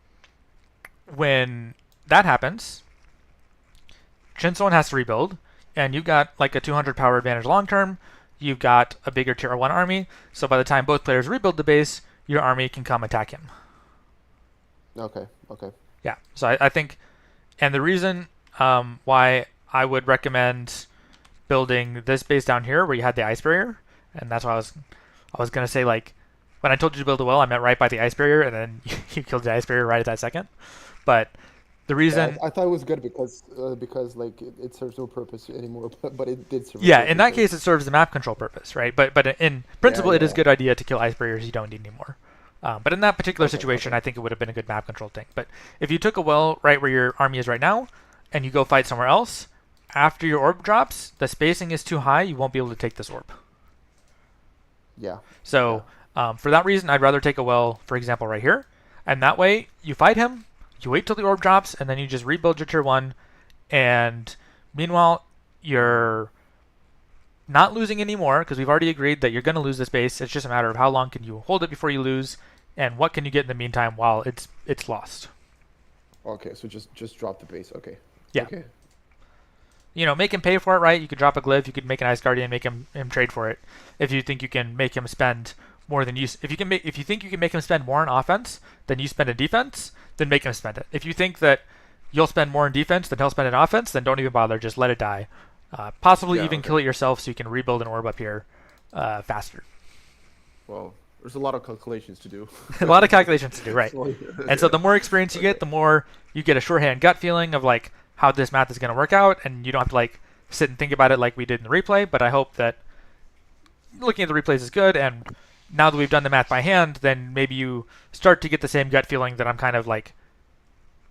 when that happens, Shinson has to rebuild, and you've got like a 200 power advantage long term. You've got a bigger tier 1 army, so by the time both players rebuild the base, your army can come attack him. Okay. Yeah, so I think, and the reason why I would recommend building this base down here where you had the ice barrier, and that's why I was gonna say, like, when I told you to build a well, I meant right by the ice barrier, and then you killed the ice barrier right at that second. But the Yeah, reason, I thought it was good because like it serves no purpose anymore, but it did serve a yeah, in purpose. that Like, case it serves the map control purpose, right? But in yeah, principle, it is a good idea to kill ice barriers you don't need anymore. But in that particular Okay, situation, okay. I think it would have been a good map control thing. But if you took a well right where your army is right now, and you go fight somewhere else, after your orb drops, the spacing is too high, you won't be able to take this orb. Yeah. So for that reason, I'd rather take a well, for example, right here. And that way, you fight him, you wait till the orb drops, and then you just rebuild your tier 1. And meanwhile, you're not losing anymore, because we've already agreed that you're going to lose this base. It's just a matter of how long can you hold it before you lose, and what can you get in the meantime while it's lost. Okay, so just drop the base. Okay. Yeah. Okay. You know, make him pay for it, right? You could drop a glyph, you could make an Ice Guardian, make him trade for it. If you think you can make him spend more than if you think you can make him spend more on offense than you spend in defense, then make him spend it. If you think that you'll spend more in defense than he'll spend in offense, then don't even bother. Just let it die. Possibly Yeah, even okay. kill it yourself so you can rebuild an orb up here faster. Well, there's a lot of calculations to do. A lot of calculations to do, right? Well, And so the more experience you get, the more you get a shorthand gut feeling of like how this math is going to work out, and you don't have to like sit and think about it like we did in the replay. But I hope that looking at the replays is good, and now that we've done the math by hand, then maybe you start to get the same gut feeling that I'm kind of like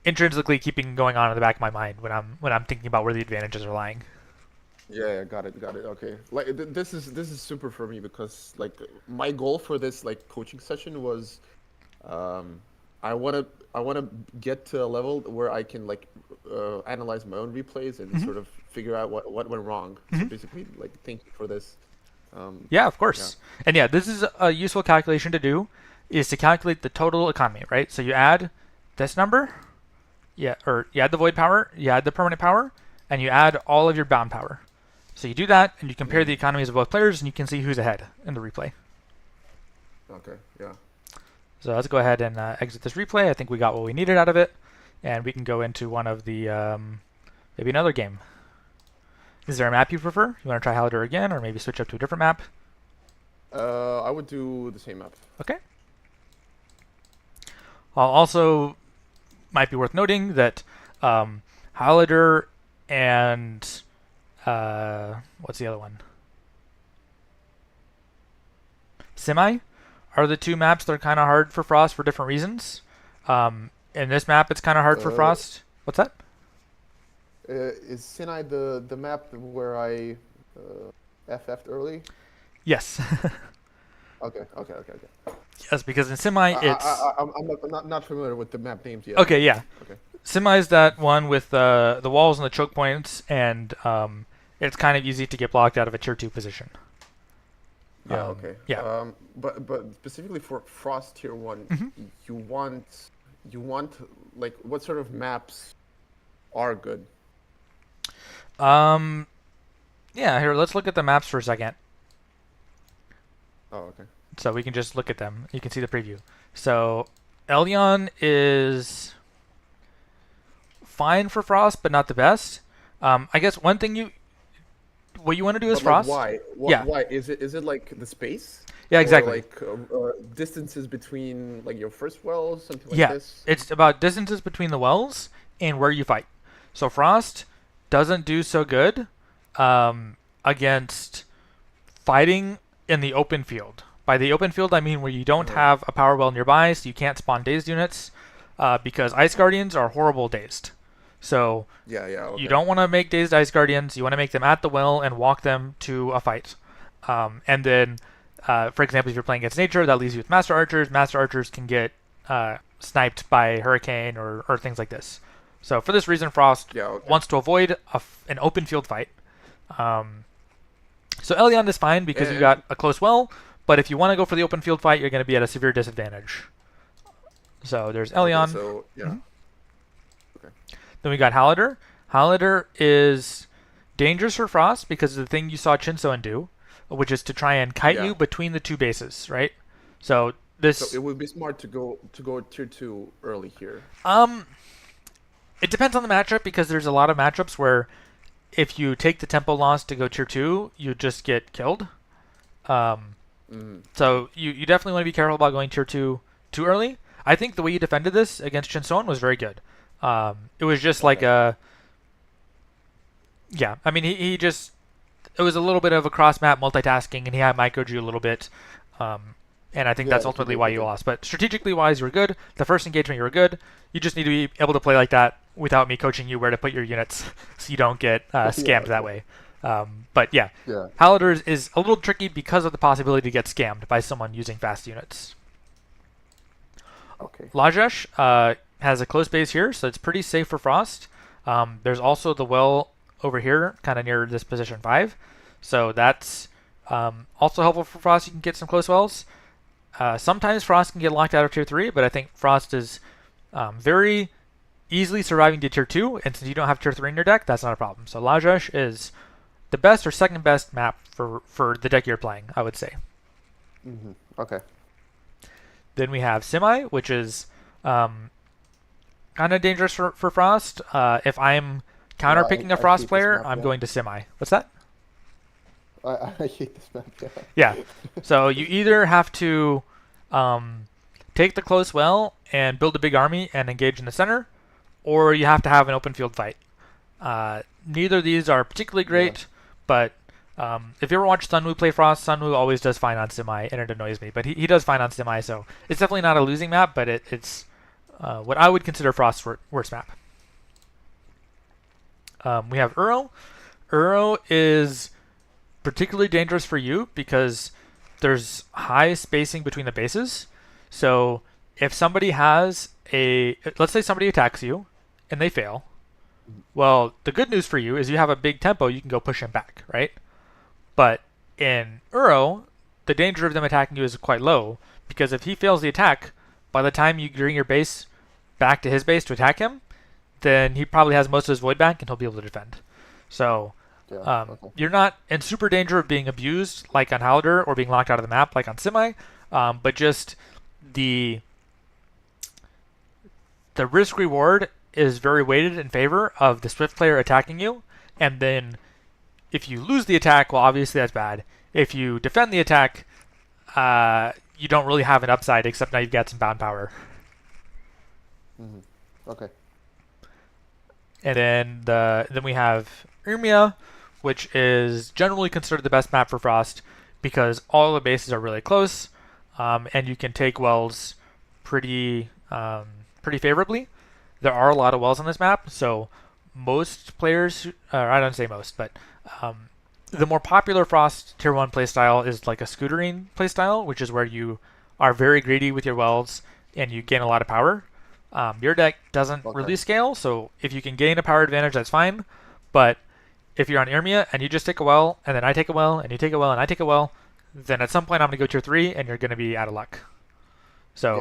intrinsically keeping going on in the back of my mind when I'm thinking about where the advantages are lying. Yeah, got it. Okay. Like this is super for me because like my goal for this like coaching session was, I wanna get to a level where I can like analyze my own replays and sort of figure out what went wrong. So basically, like thank you for this. Yeah, of course. Yeah. And yeah, this is a useful calculation to do, is to calculate the total economy, right? So you add this number, or you add the void power, you add the permanent power, and you add all of your bound power. So you do that, and you compare the economies of both players, and you can see who's ahead in the replay. Okay. Yeah. So let's go ahead and exit this replay. I think we got what we needed out of it, and we can go into one of the maybe another game. Is there a map you prefer? You want to try Halidor again, or maybe switch up to a different map? I would do the same map. Okay. Also, might be worth noting that Halidor and what's the other one? Semi are the two maps that are kind of hard for Frost for different reasons. In this map, it's kind of hard for Frost. What's that? Is Sinai the map where I FF'd early? Yes. Okay. Yes, because in Semi, it's... I'm not familiar with the map names yet. Okay, yeah. Okay. Semi is that one with the walls and the choke points, and it's kind of easy to get blocked out of a tier 2 position. Yeah. Okay. Yeah. But specifically for Frost tier 1, you want like what sort of maps are good? Yeah, here, let's look at the maps for a second. Oh, okay. So we can just look at them. You can see the preview. So Elyon is fine for Frost, but not the best. I guess one thing what you want to do is But, Frost. Like, why? Yeah. Why is it like the space? Yeah, exactly. Or like distances between like your first wells, something like Yeah, this. it's about distances between the wells and where you fight. So Frost doesn't do so good against fighting in the open field. By the open field, I mean where you don't have a power well nearby, so you can't spawn dazed units, because Ice Guardians are horrible dazed. So Yeah. Okay. you don't want to make dazed Ice Guardians. You want to make them at the well and walk them to a fight. And then, for example, if you're playing against nature, that leaves you with Master Archers. Master Archers can get sniped by Hurricane or things like this. So for this reason, Frost wants to avoid an open field fight. So Elyon is fine because you got a close well, but if you want to go for the open field fight, you're going to be at a severe disadvantage. So there's Elyon. Okay, so yeah. Okay. Then we got Halidor. Halidor is dangerous for Frost because of the thing you saw Chinsoan do, which is to try and kite you between the two bases, right? So this. So it would be smart to go tier 2 early here. It depends on the matchup because there's a lot of matchups where if you take the tempo loss to go tier 2, you just get killed. So you definitely want to be careful about going tier 2 too early. I think the way you defended this against Chinsoan was very good. It was just like a... Yeah, I mean, he just... It was a little bit of a cross-map multitasking, and he had microed you a little bit. And I think Yeah, that's he ultimately did, why he you did. lost. But strategically wise, you were good. The first engagement, you were good. You just need to be able to play like that without me coaching you where to put your units so you don't get scammed that way. But yeah, Yeah. Halidor is a little tricky because of the possibility to get scammed by someone using fast units. Okay. Lajesh has a close base here, so it's pretty safe for Frost. There's also the well over here, kind of near this position 5. So that's also helpful for Frost. You can get some close wells. Sometimes Frost can get locked out of tier 3, but I think Frost is very easily surviving to tier 2, and since you don't have tier 3 in your deck, that's not a problem. So Lajesh is the best or second best map for the deck you're playing, I would say. Okay. Then we have Semi, which is kind of dangerous for Frost. If I'm counter picking I a Frost hate this player, map, I'm yeah. going to Semi. What's that? I hate this map. Yeah. Yeah. So you either have to take the close well and build a big army and engage in the center, or you have to have an open field fight. Neither of these are particularly great, but if you ever watch Sunwoo play Frost, Sunwoo always does fine on Semi, and it annoys me. But he does fine on Semi, so it's definitely not a losing map, but it's what I would consider Frost's worst map. We have Uro. Uro is particularly dangerous for you because there's high spacing between the bases. So if somebody has let's say somebody attacks you and they fail, well, the good news for you is you have a big tempo, you can go push him back, right? But in Uro, the danger of them attacking you is quite low because if he fails the attack, by the time you bring your base back to his base to attack him, then he probably has most of his void back and he'll be able to defend. So you're not in super danger of being abused like on Halidor or being locked out of the map like on Semi, but just the risk reward is very weighted in favor of the Swift player attacking you, and then if you lose the attack, well, obviously that's bad. If you defend the attack, you don't really have an upside except now you've got some bound power. Okay. And then we have Urmia, which is generally considered the best map for Frost because all the bases are really close, and you can take wells pretty favorably. There are a lot of wells on this map, so most players, I don't say most, but the more popular Frost Tier 1 playstyle is like a scootering playstyle, which is where you are very greedy with your wells and you gain a lot of power. Your deck doesn't really scale, so if you can gain a power advantage, that's fine. But if you're on Urmia and you just take a well, and then I take a well, and you take a well, and I take a well, then at some point I'm going to go tier 3, and you're going to be out of luck. So,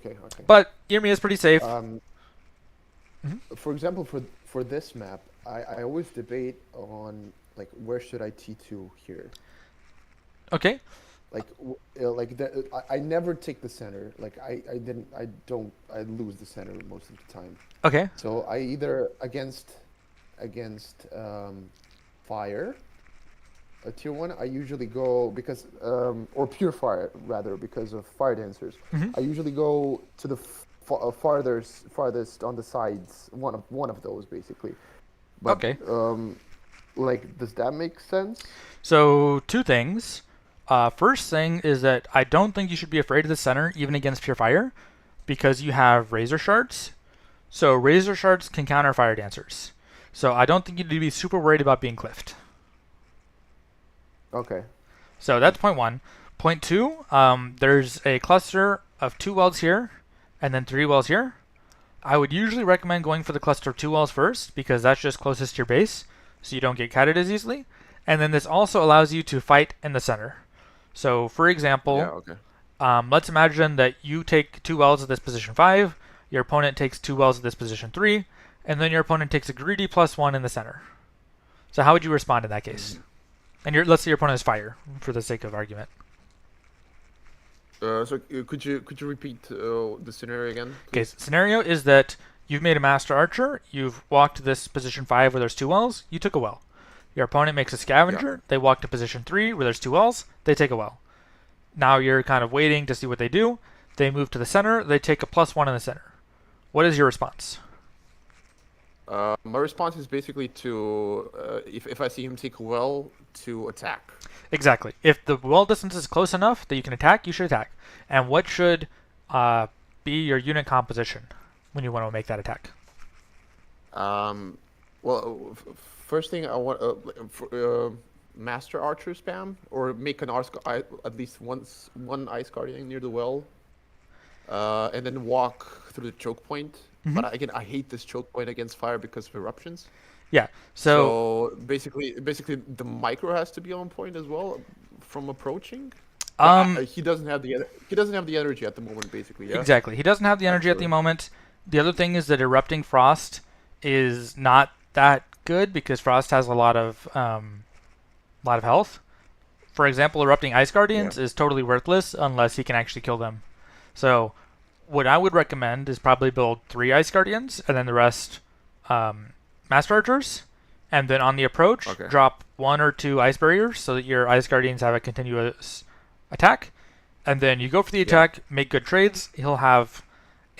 okay. But Urmia is pretty safe. For example, for this map, I always debate on like where should I T2 here. Okay. I never take the center. Like I lose the center most of the time. Okay. So I either against fire, a tier 1, I usually go because or pure fire rather because of fire dancers. I usually go to the farthest on the sides, one of those basically. But, okay. Does that make sense? So 2 things. First thing is that I don't think you should be afraid of the center, even against pure fire, because you have razor shards. So razor shards can counter fire dancers. So I don't think you need to be super worried about being cliffed. Okay. So that's point 1. Point 2, there's a cluster of 2 wells here, and then 3 wells here. I would usually recommend going for the cluster of 2 wells first, because that's just closest to your base, so you don't get kited as easily. And then this also allows you to fight in the center. So, for example, let's imagine that you take 2 wells at this position 5, your opponent takes 2 wells at this position 3, and then your opponent takes a greedy +1 in the center. So how would you respond in that case? And let's say your opponent is fire, for the sake of argument. So could you repeat the scenario again? Okay, scenario is that you've made a master archer, you've walked to this position 5 where there's 2 wells, you took a well. Your opponent makes a scavenger, they walk to position 3 where there's 2 wells, they take a well. Now you're kind of waiting to see what they do. They move to the center, they take a +1 in the center. What is your response? My response is basically to if I see him take a well, to attack. Exactly. If the well distance is close enough that you can attack, you should attack. And what should be your unit composition when you want to make that attack? Well, first thing I want master archer spam or make an at least one ice guardian near the well, and then walk through the choke point. Mm-hmm. But again, I hate this choke point against fire because of eruptions. Yeah. So basically, the micro has to be on point as well from approaching. He doesn't have the energy at the moment. Basically, yeah. Exactly. He doesn't have the energy at the moment. The other thing is that erupting frost is not that good because frost has a lot of health. For example, erupting ice guardians is totally worthless unless he can actually kill them. So what I would recommend is probably build 3 ice guardians and then the rest master archers, and then on the approach drop 1 or 2 ice barriers so that your ice guardians have a continuous attack, and then you go for the attack, make good trades. He'll have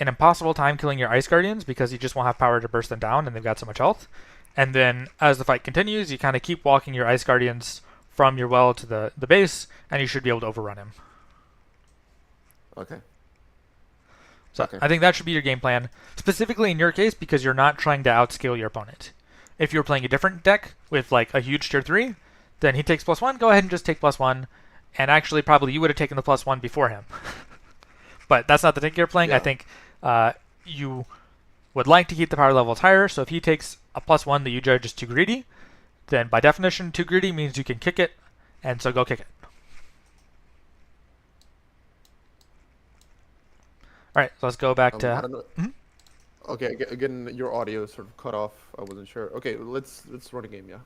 an impossible time killing your ice guardians because you just won't have power to burst them down and they've got so much health. And then as the fight continues, you kind of keep walking your ice guardians from your well to the base, and you should be able to overrun him. Okay. So I think that should be your game plan, specifically in your case because you're not trying to outscale your opponent. If you're playing a different deck with like a huge tier 3, then he takes +1, go ahead and just take +1, and actually probably you would have taken the +1 before him. But that's not the deck you're playing. I think you would like to keep the power levels higher, so if he takes a +1 that you judge is too greedy, then by definition too greedy means you can kick it, and so go kick it. All right, so let's go back to. I don't know. Mm-hmm. Okay, again, your audio sort of cut off. I wasn't sure. Okay, let's run a game, yeah.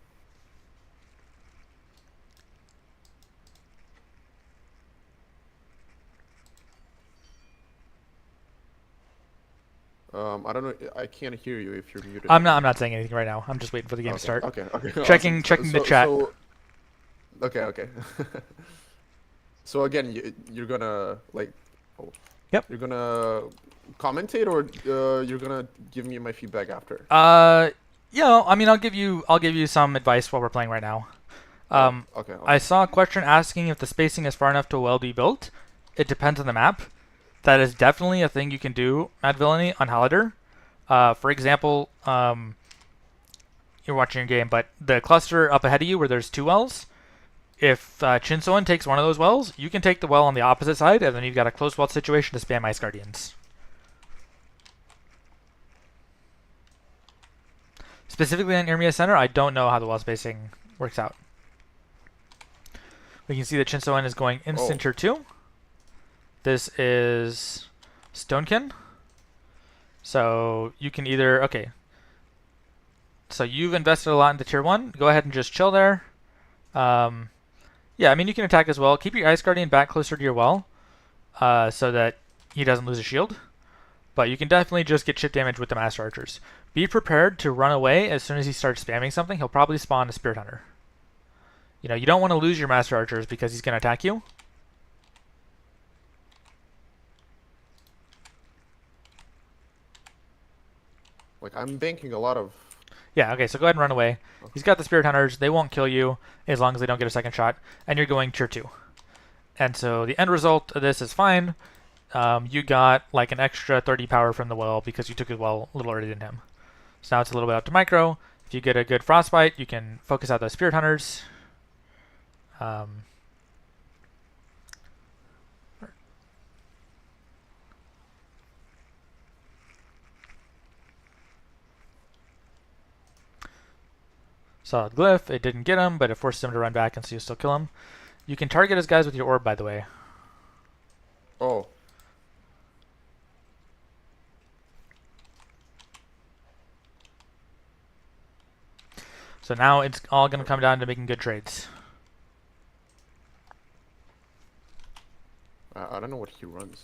I don't know. I can't hear you if you're muted. I'm not saying anything right now. I'm just waiting for the game to start. Okay. Checking the chat. Okay. So again, you're gonna like. Oh, yep. You're gonna commentate, or you're gonna give me my feedback after. Yeah. I mean, I'll give you some advice while we're playing right now. Okay. I saw a question asking if the spacing is far enough to well be built. It depends on the map. That is definitely a thing you can do, Mad Villainy, on Haladur. For example, you're watching your game, but the cluster up ahead of you where there's 2 wells, if Chinsoan takes one of those wells, you can take the well on the opposite side, and then you've got a close well situation to spam Ice Guardians. Specifically on Irmia Center, I don't know how the well spacing works out. We can see that Chinsoan is going instant tier 2. This is stonekin. So you can either, okay. So you've invested a lot into tier 1. Go ahead and just chill there. Yeah, I mean, you can attack as well. Keep your Ice Guardian back closer to your well so that he doesn't lose a shield. But you can definitely just get chip damage with the Master Archers. Be prepared to run away as soon as he starts spamming something. He'll probably spawn a Spirit Hunter. You know, you don't want to lose your Master Archers because he's going to attack you. Like, I'm banking a lot of... Yeah, okay, so go ahead and run away. Okay. He's got the Spirit Hunters. They won't kill you as long as they don't get a second shot. And you're going tier 2. And so the end result of this is fine. You got like an extra 30 power from the well because you took his well a little earlier than him. So now it's a little bit up to micro. If you get a good Frostbite, you can focus out those Spirit Hunters. Solid Glyph, it didn't get him, but it forces him to run back, and so you still kill him. You can target his guys with your orb, by the way. Oh. So now it's all going to come down to making good trades. I don't know what he runs.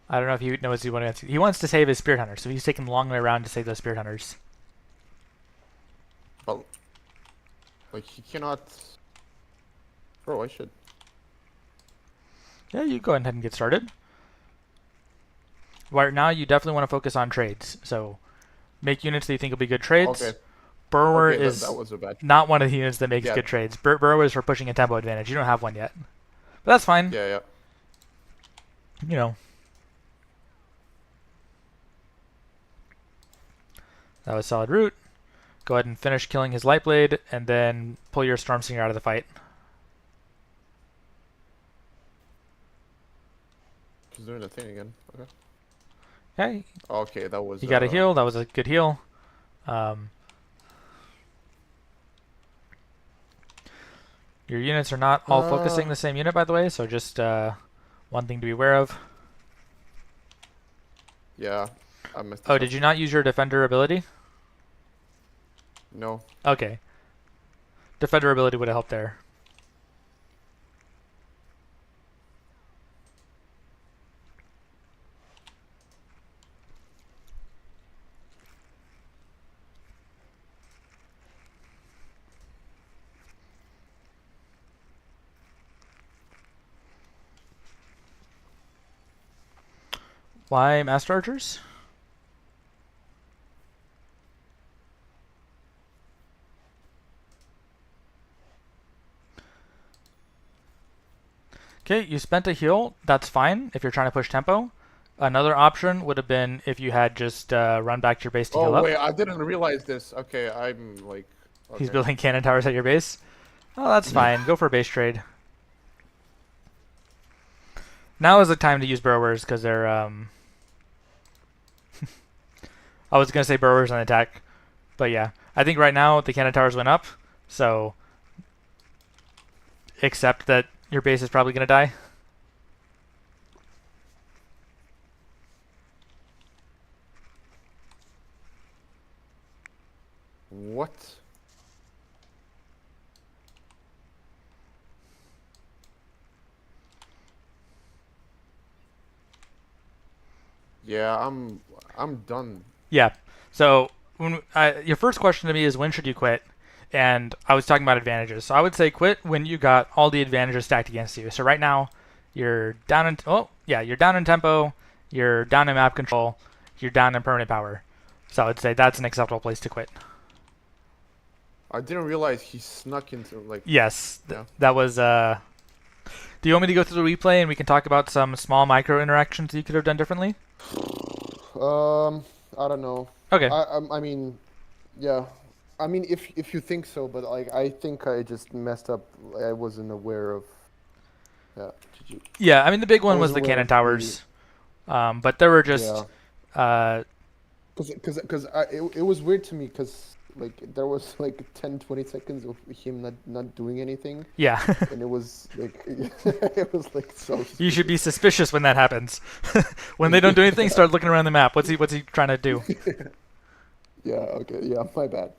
I don't know if he knows he wants. He wants to save his Spirit Hunter, so he's taking the long way around to save those Spirit Hunters. Well, like, he cannot... Bro, I should... Yeah, you go ahead and get started. Right now, you definitely want to focus on trades. So Make units that you think will be good trades. Okay. Burrower Okay, is that was a bad. not one of the units that makes Yeah. good trades. Burrower is for pushing a tempo advantage. You don't have one yet. But that's fine. Yeah, yeah. You know. That was solid route. Go ahead and finish killing his Lightblade, and then pull your Stormsinger out of the fight. She's doing the thing again. Okay. Okay. Okay, that was. You got a heal. That was a good heal. Your units are not all focusing the same unit, by the way, so just one thing to be aware of. Yeah, I missed. Oh, did you not use your Defender ability? No. Okay. Defender ability would have helped there. Why Master Archers? Okay, you spent a heal. That's fine if you're trying to push tempo. Another option would have been if you had just run back to your base to heal Oh up. wait, I didn't realize this. Okay, I'm like. Okay. He's building cannon towers at your base. Oh, that's fine. Go for a base trade. Now is the time to use burrowers because they're. I was gonna say burrowers on attack, but yeah, I think right now the cannon towers went up, so accept that your base is probably gonna die. What? Yeah, I'm done. Yeah. So when your first question to me is when should you quit? And I was talking about advantages. So I would say quit when you got all the advantages stacked against you. So right now you're down in you're down in tempo, you're down in map control, you're down in permanent power. So I would say that's an acceptable place to quit. I didn't realize he snuck into like. Yes. Yeah. That was do you want me to go through the replay and we can talk about some small micro interactions you could have done differently? I don't know. Okay. I mean, yeah. I mean, if you think so, but like I think I just messed up. I wasn't aware of. Yeah. Did you? Yeah, I mean the big one was wasn't the aware cannon of towers, but there were just Yeah. Because it was weird to me because like there was like 10-20 seconds of him not doing anything, yeah. and it was like it was like so. You should be suspicious when that happens. When they don't do anything, start looking around the map. What's he trying to do? Yeah. Okay. Yeah. My bad.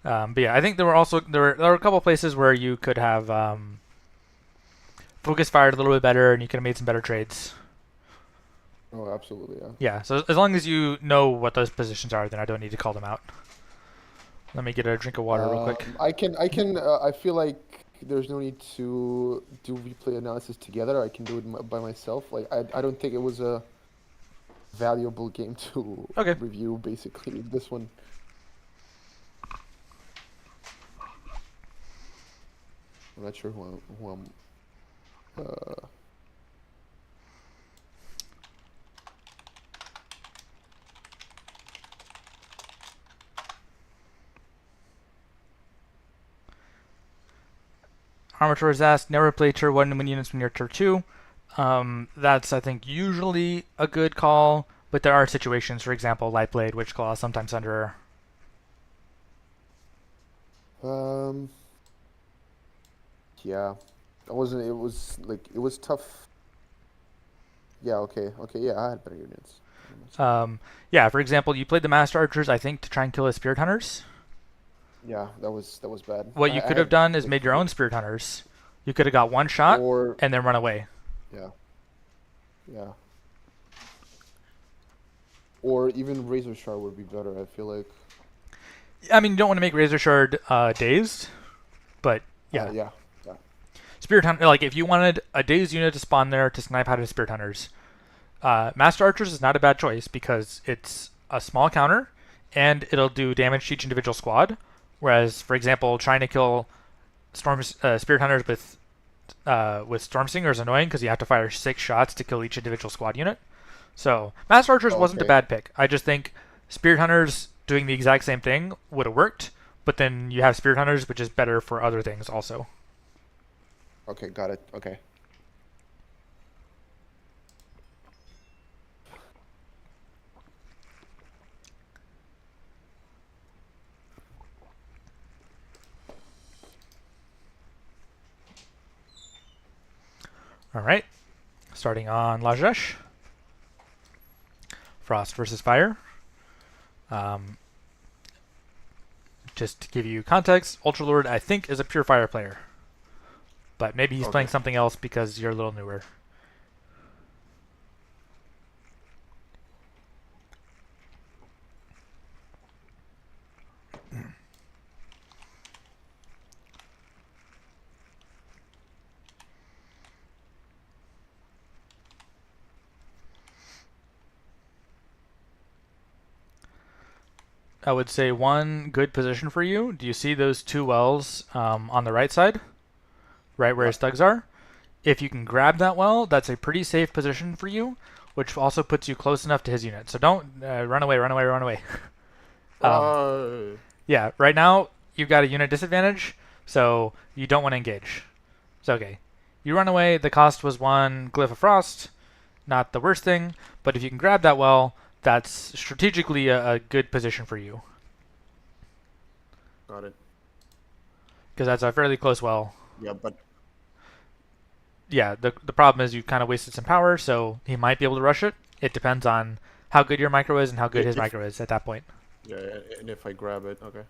But yeah, I think there were a couple places where you could have focus fired a little bit better, and you could have made some better trades. Oh, absolutely. Yeah. Yeah. So as long as you know what those positions are, then I don't need to call them out. Let me get a drink of water real quick. I can. I feel like there's no need to do replay analysis together. I can do it by myself. Like I don't think it was a valuable game to Okay. review. Basically, this one. I'm not sure who I'm. Armature is asked, never play tier 1 when units when you're tier 2. That's, I think, usually a good call, but there are situations, for example, Lightblade, Witch Claw, sometimes under. Yeah, it wasn't. It was like it was tough. Yeah. Okay. Okay. Yeah, I had better units. Yeah, for example, you played the Master Archers, I think, to try and kill his Spirit Hunters. Yeah, that was bad. What you could have done is made your own Spirit Hunters. You could have got one shot or and then run away. yeah, yeah. Or even Razor Shard would be better. I feel like. I mean, you don't want to make Razor Shard dazed, but yeah. Yeah. Spirit Hunter, like if you wanted a day's unit to spawn there to snipe out of Spirit Hunters, Master Archers is not a bad choice because it's a small counter and it'll do damage to each individual squad. Whereas, for example, trying to kill Spirit Hunters with Storm Stinger is annoying because you have to fire 6 shots to kill each individual squad unit. So Master Archers wasn't a bad pick. I just think Spirit Hunters doing the exact same thing would have worked, but then you have Spirit Hunters, which is better for other things also. Okay, got it. Okay. All right, starting on Lajesh. Frost versus Fire. Just to give you context, Ultralord I think is a pure fire player, but maybe he's playing something else because you're a little newer. I would say one good position for you. Do you see those 2 wells on the right side? Right where his thugs are? If you can grab that well, that's a pretty safe position for you, which also puts you close enough to his unit. So don't run away, run away, run away. Yeah, right now you've got a unit disadvantage, so you don't want to engage. It's okay. You run away, the cost was 1 Glyph of Frost, not the worst thing, but if you can grab that well, that's strategically a good position for you. Got it. Because that's a fairly close well. Yeah, but yeah, the problem is you kind of wasted some power, so he might be able to rush it. It depends on how good your micro is and how good his micro is at that point. Yeah, and if I grab it, okay.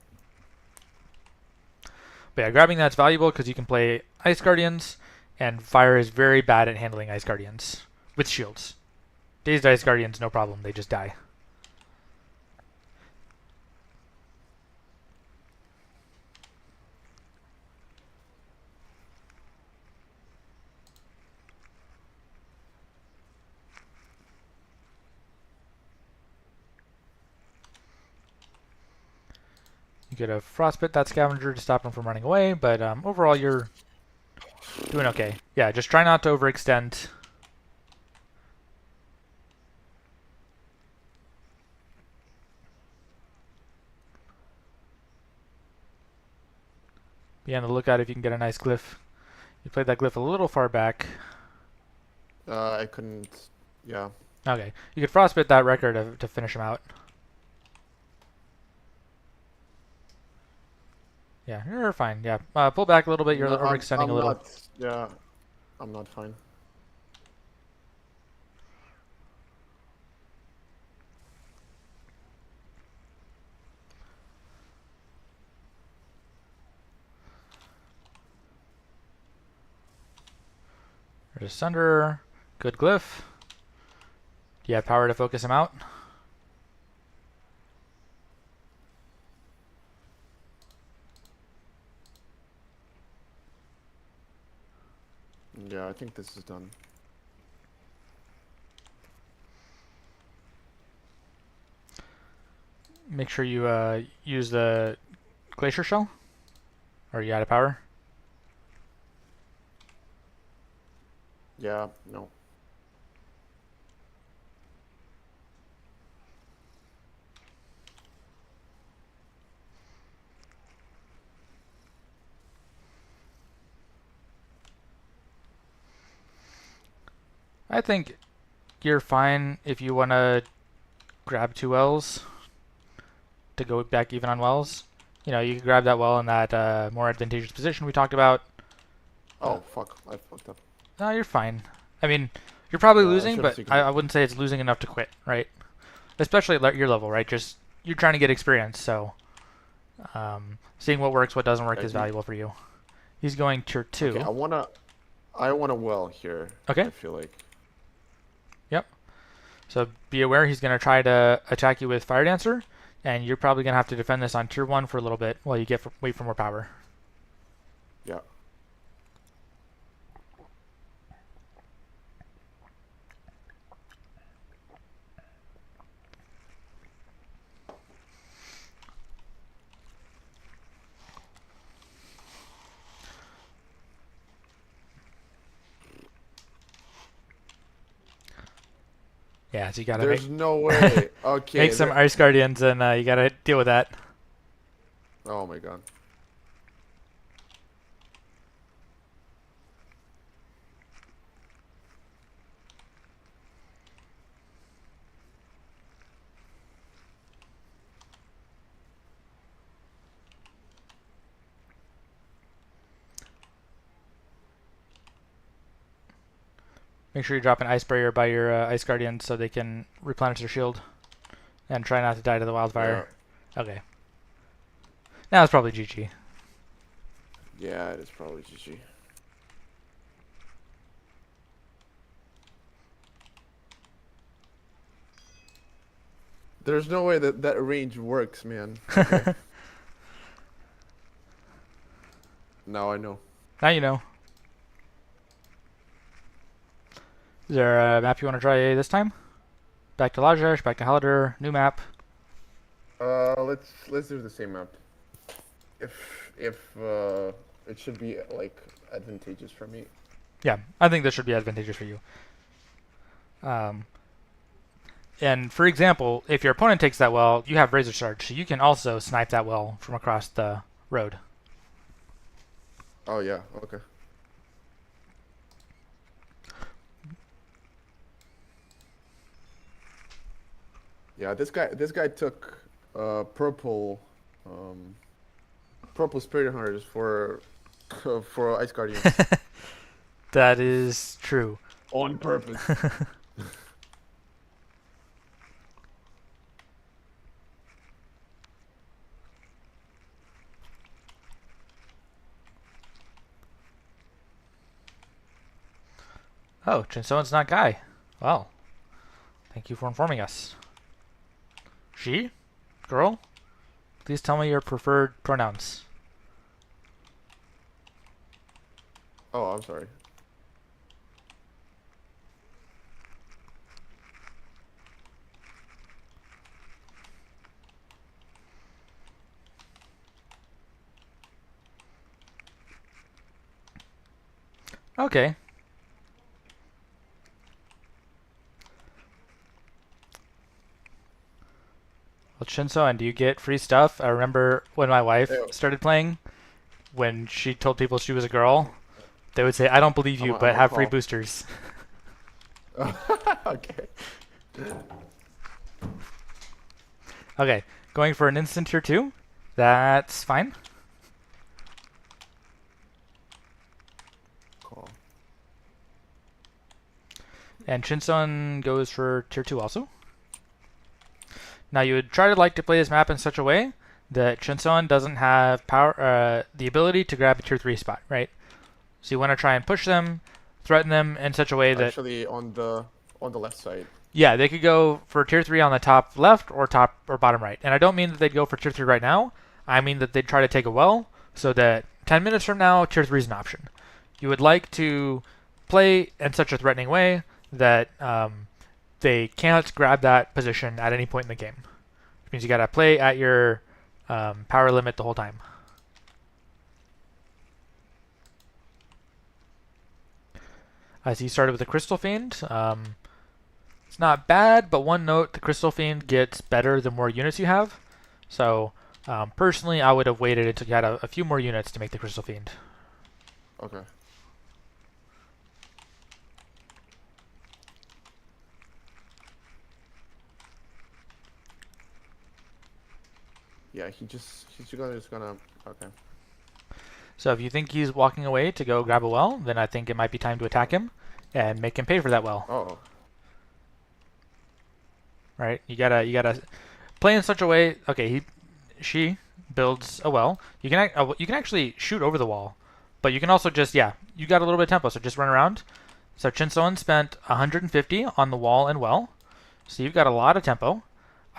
But yeah, grabbing that's valuable because you can play Ice Guardians, and Fire is very bad at handling Ice Guardians with shields. Dazed Ice Guardians, no problem, they just die. You could have Frostbit that Scavenger to stop him from running away, but overall you're doing okay. Yeah, just try not to overextend. Be on the lookout if you can get a nice glyph. You played that glyph a little far back. I couldn't. Yeah. Okay, you could Frostbit that record to finish him out. Yeah, you're fine. Yeah, pull back a little bit. You're overextending a little. Yeah, I'm not fine. There's Sunder. Good glyph. Do you have power to focus him out? Yeah, I think this is done. Make sure you use the Glacier Shell. Or are you out of power? Yeah, no. I think you're fine if you want to grab 2 wells to go back even on wells. You know, you can grab that well in that more advantageous position we talked about. Oh, fuck. I fucked up. No, you're fine. I mean, you're probably losing, but seen I wouldn't say it's losing enough to quit, right? Especially at your level, right? Just you're trying to get experience, so seeing what works, what doesn't work is valuable for you. He's going tier 2. Okay, I want a well here. Okay. I feel like. Yep. So be aware he's going to try to attack you with Fire Dancer, and you're probably going to have to defend this on tier 1 for a little bit while you wait for more power. Yeah. Yeah, so you gotta There's no way. Okay. make some Ice Guardians, and you gotta deal with that. Oh my god. Make sure you drop an Ice Barrier by your Ice Guardians so they can replenish their shield. And try not to die to the wildfire. Yeah. Okay. Now it's probably GG. Yeah, it is probably GG. There's no way that that range works, man. Okay. Now I know. Now you know. Is there a map you want to try this time? Back to Lajesh, back to Halidar, new map. Let's do the same map. If it should be like advantageous for me. Yeah, I think this should be advantageous for you. And for example, if your opponent takes that well, you have Razor Charge, so you can also snipe that well from across the road. Oh yeah, okay. Yeah, this guy took purple Spirit Hunters for for Ice Guardians That is true. on purpose. Oh, Chinsoan's not Guy. Well, thank you for informing us. She? Girl? Please tell me your preferred pronouns. Oh, I'm sorry. Okay. Well, Shinsoan, do you get free stuff? I remember when my wife Ew. started playing, when she told people she was a girl, they would say, I don't believe you, but have free boosters. Okay. Okay, going for an instant tier 2. That's fine. Cool. And Shinson goes for tier 2 also. Now you would try to like to play this map in such a way that Shinson doesn't have power, the ability to grab a tier 3 spot, right? So you want to try and push them, threaten them in such a way that Actually, on the left side. yeah, they could go for tier 3 on the top left or top or bottom right. And I don't mean that they'd go for tier 3 right now. I mean that they'd try to take a well so that 10 minutes from now, tier 3 is an option. You would like to play in such a threatening way that they can't grab that position at any point in the game. Which means you got to play at your power limit the whole time. I see you started with a Crystal Fiend. It's not bad, but one note, the Crystal Fiend gets better the more units you have. So personally, I would have waited until you had a few more units to make the Crystal Fiend. Okay. Yeah, he's just gonna okay. So if you think he's walking away to go grab a well, then I think it might be time to attack him and make him pay for that well. Oh. Right? You gotta play in such a way. Okay, she builds a well. You can actually shoot over the wall, but you can also just you got a little bit of tempo, so just run around. So Chinsoan spent 150 on the wall and well, so you've got a lot of tempo.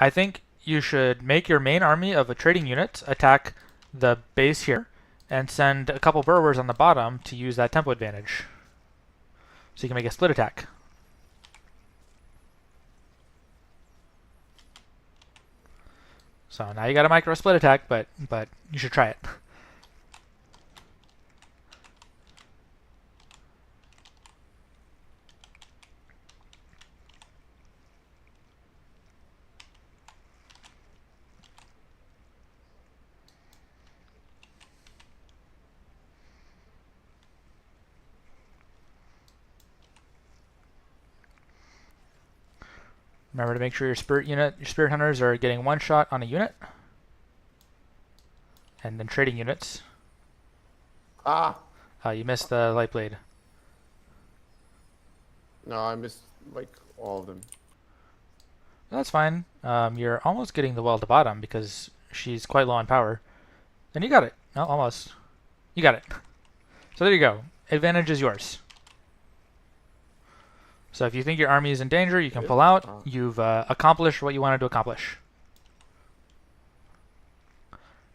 I think you should make your main army of a trading unit attack the base here and send a couple burrowers on the bottom to use that tempo advantage. So you can make a split attack. So now you got a micro split attack, but you should try it. Remember to make sure your spirit hunters are getting one shot on a unit, and then trading units. Ah! You missed the light blade. No, I missed like all of them. That's fine. You're almost getting the well at the bottom because she's quite low on power. And you got it. No, almost. You got it. So there you go. Advantage is yours. So if you think your army is in danger, you can pull out. You've accomplished what you wanted to accomplish.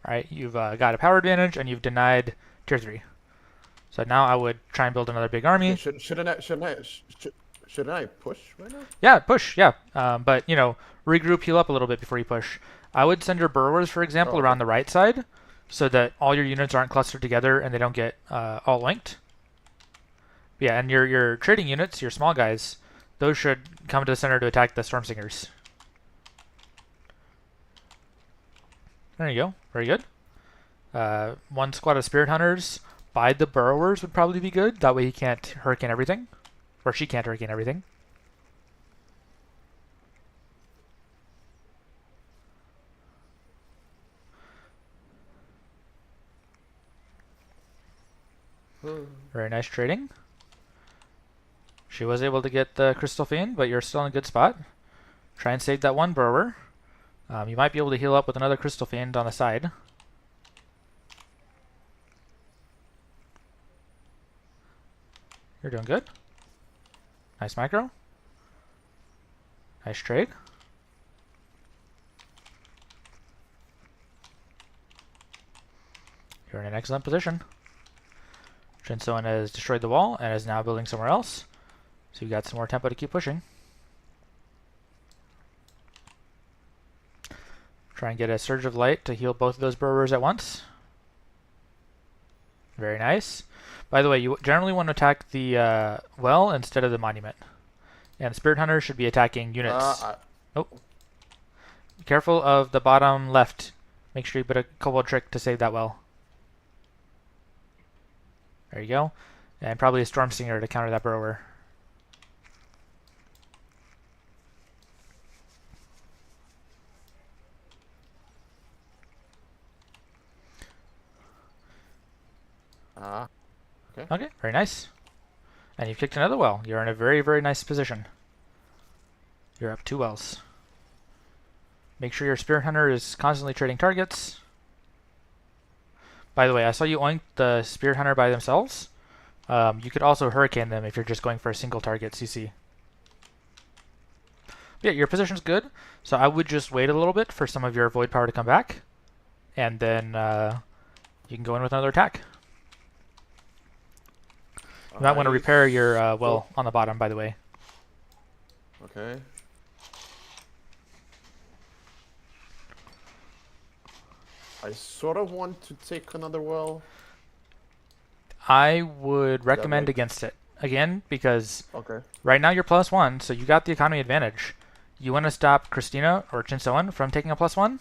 Alright, you've got a power advantage and you've denied tier 3. So now I would try and build another big army. Shouldn't I push right now? Yeah, push, yeah. But, you know, regroup, heal up a little bit before you push. I would send your burrowers, for example, around the right side so that all your units aren't clustered together and they don't get all linked. Yeah, and your trading units, your small guys, those should come to the center to attack the Stormsingers. There you go. Very good. One squad of Spirit Hunters by the Burrowers would probably be good. That way he can't hurricane everything. Or she can't hurricane everything. Very nice trading. She was able to get the Crystal Fiend, but you're still in a good spot. Try and save that one Burrower. You might be able to heal up with another Crystal Fiend on the side. You're doing good. Nice micro. Nice trade. You're in an excellent position. Shinsoen has destroyed the wall and is now building somewhere else. So you got some more tempo to keep pushing. Try and get a Surge of Light to heal both of those burrowers at once. Very nice. By the way, you generally want to attack the well instead of the monument. And Spirit Hunter should be attacking units. Oh. Be careful of the bottom left. Make sure you put a kobold trick to save that well. There you go. And probably a Stormsinger to counter that burrower. Okay, very nice. And you've kicked another well. You're in a very, very nice position. You're up 2 wells. Make sure your Spirit Hunter is constantly trading targets. By the way, I saw you oink the Spirit Hunter by themselves. You could also hurricane them if you're just going for a single target CC. But yeah, your position's good. So I would just wait a little bit for some of your Void Power to come back. And then you can go in with another attack. You might want to repair your well on the bottom, by the way. Okay. I sort of want to take another well. I would recommend against it. Again, because okay. Right now you're +1, so you got the economy advantage. You want to stop Christina or Chinsoen from taking a +1,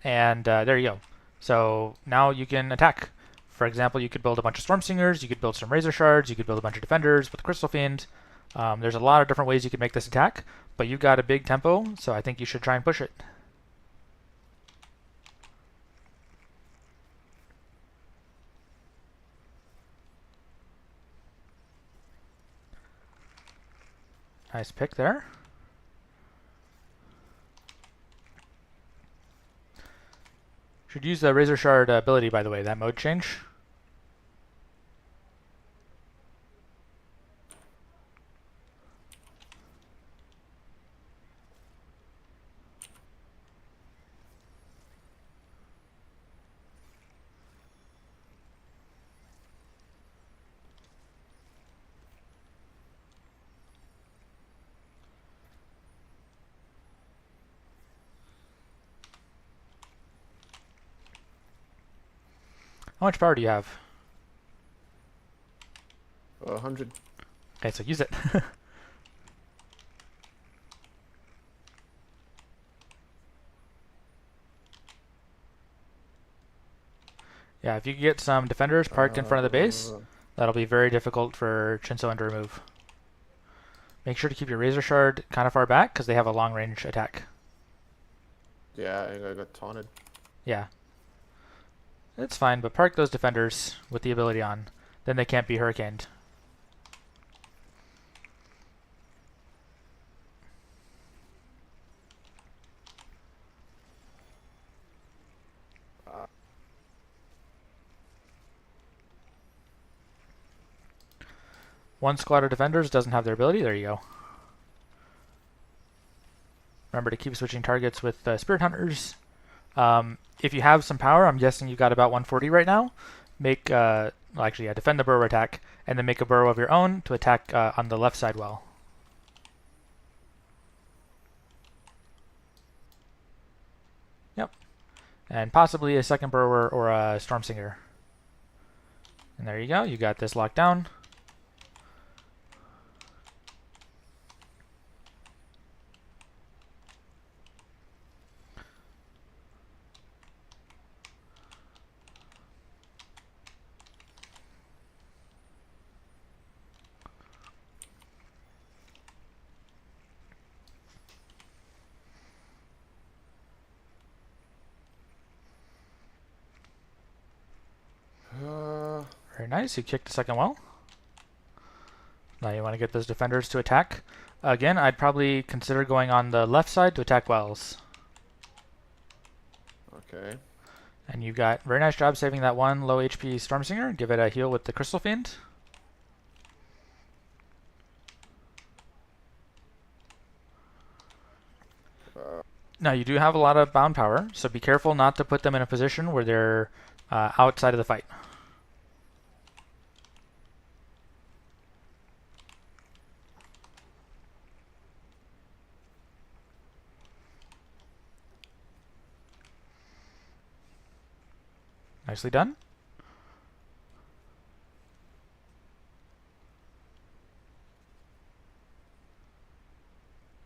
and there you go. So now you can attack. For example, you could build a bunch of Stormsingers, you could build some Razor Shards, you could build a bunch of Defenders with Crystal Fiend. There's a lot of different ways you could make this attack, but you've got a big tempo, so I think you should try and push it. Nice pick there. Should use the Razor Shard ability, by the way, that mode change. How much power do you have? 100. Okay, so use it. Yeah, if you can get some defenders parked in front of the base, that'll be very difficult for Chinsoen to remove. Make sure to keep your Razor Shard kind of far back because they have a long range attack. Yeah, I got taunted. Yeah. It's fine, but park those defenders with the ability on. Then they can't be hurricaned. One squad of defenders doesn't have their ability. There you go. Remember to keep switching targets with Spirit Hunters. If you have some power, I'm guessing you got about 140 right now. Make, well, actually, yeah, defend the burrow attack, and then make a burrow of your own to attack on the left side well. Yep. And possibly a second burrower or a Stormsinger. And there you go. You got this locked down. Very nice. You kicked the second well. Now you want to get those defenders to attack. Again, I'd probably consider going on the left side to attack wells. Okay. And you got very nice job saving that one low HP Stormsinger. Give it a heal with the Crystal Fiend. Now you do have a lot of bound power, so be careful not to put them in a position where they're outside of the fight. Nicely done.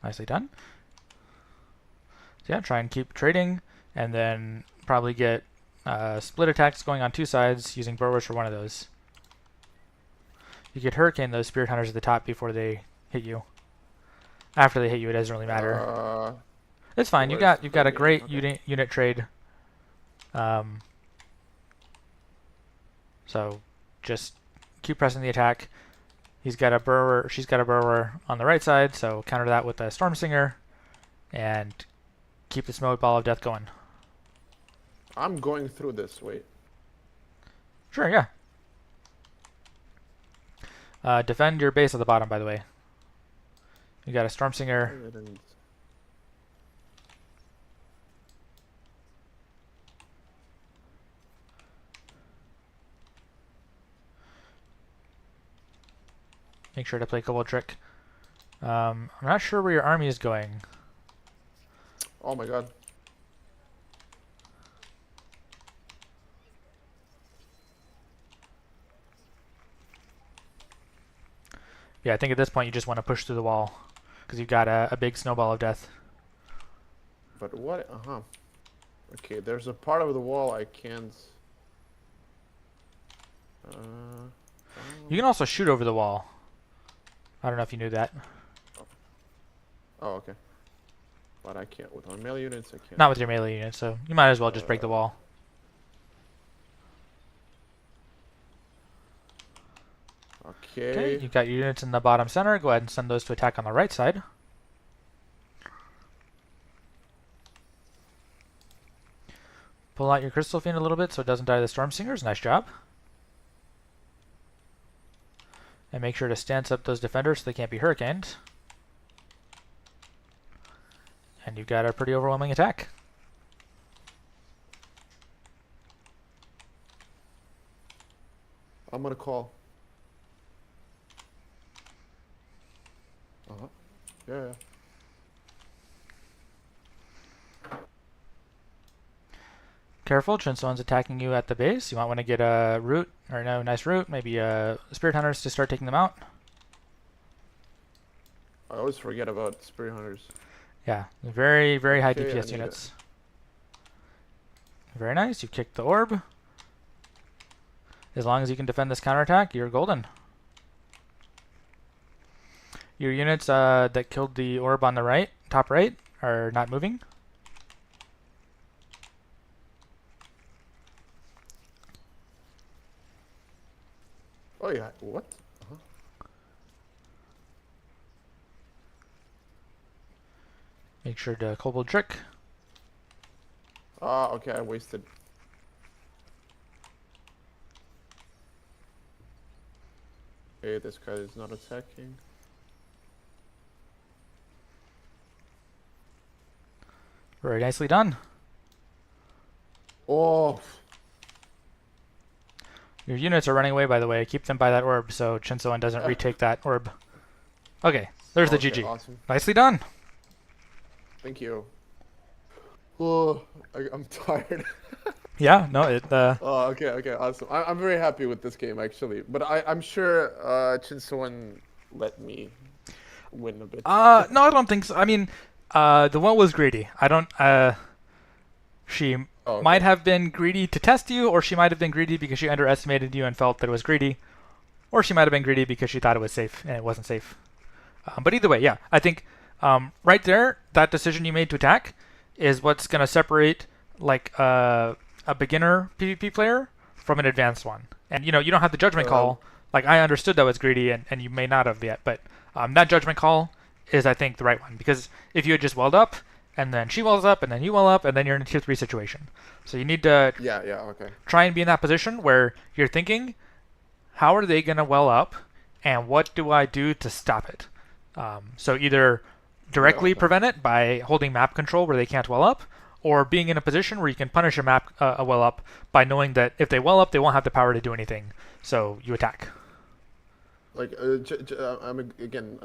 Nicely done. So yeah, try and keep trading, and then probably get split attacks going on two sides using burrowers for one of those. You could hurricane those Spirit Hunters at the top before they hit you. After they hit you, it doesn't really matter. It's fine. You've got a great unit trade. So just keep pressing the attack. He's got a burrower. She's got a burrower on the right side. So counter that with a Stormsinger, and keep the smoke ball of death going. I'm going through this. Wait. Sure. Yeah. Defend your base at the bottom, by the way. You got a Stormsinger. Make sure to play Kobold Trick. I'm not sure where your army is going. Oh my god. Yeah, I think at this point you just want to push through the wall because you've got a big snowball of death. But what? Okay, there's a part of the wall I can't. You can also shoot over the wall. I don't know if you knew that. Oh, okay. But I can't with my melee units. I can't. Not with your melee unit, so you might as well just break the wall. Okay. You've got your units in the bottom center. Go ahead and send those to attack on the right side. Pull out your Crystal Fiend a little bit so it doesn't die to the Stormsingers. Nice job. And make sure to stance up those defenders so they can't be hurricaned. And you've got a pretty overwhelming attack. I'm gonna call. Yeah. Careful, Chinsone's attacking you at the base. You might want to get a root, or no, nice root, maybe Spirit Hunters to start taking them out. I always forget about Spirit Hunters. Yeah, very, very high Okay, DPS units. Very nice, you kicked the orb. As long as you can defend this counterattack, you're golden. Your units that killed the orb on the right, top right, are not moving. Oh yeah, what? Uh-huh. Make sure to kobold trick. Ah, okay, I wasted. Okay, this guy is not attacking. Very nicely done. Oh, Your units are running away, by the way. Keep them by that orb so Chinsoan doesn't retake that orb. Okay, there's the okay, GG. awesome. Nicely done. Thank you. Oh, I'm tired. Yeah, no, it. Oh, okay, okay, awesome. I'm very happy with this game actually, but I'm sure Chinsoan let me win a bit. No, I don't think so. I mean, the one was greedy. I don't. She Oh, might okay. have been greedy to test you, or she might have been greedy because she underestimated you and felt that it was greedy, or she might have been greedy because she thought it was safe and it wasn't safe. But either way, yeah, I think right there, that decision you made to attack is what's going to separate like a beginner PvP player from an advanced one. And you know, you don't have the judgment call. Like I understood that was greedy, and you may not have yet, but that judgment call is, I think, the right one, because if you had just welled up and then she wells up and then you well up and then you're in a tier 3 situation. So you need to Yeah, yeah, okay. try and be in that position where you're thinking, how are they going to well up, and what do I do to stop it? So either directly okay. prevent it by holding map control where they can't well up, or being in a position where you can punish a well up by knowing that if they well up, they won't have the power to do anything. So you attack. Like, I'm a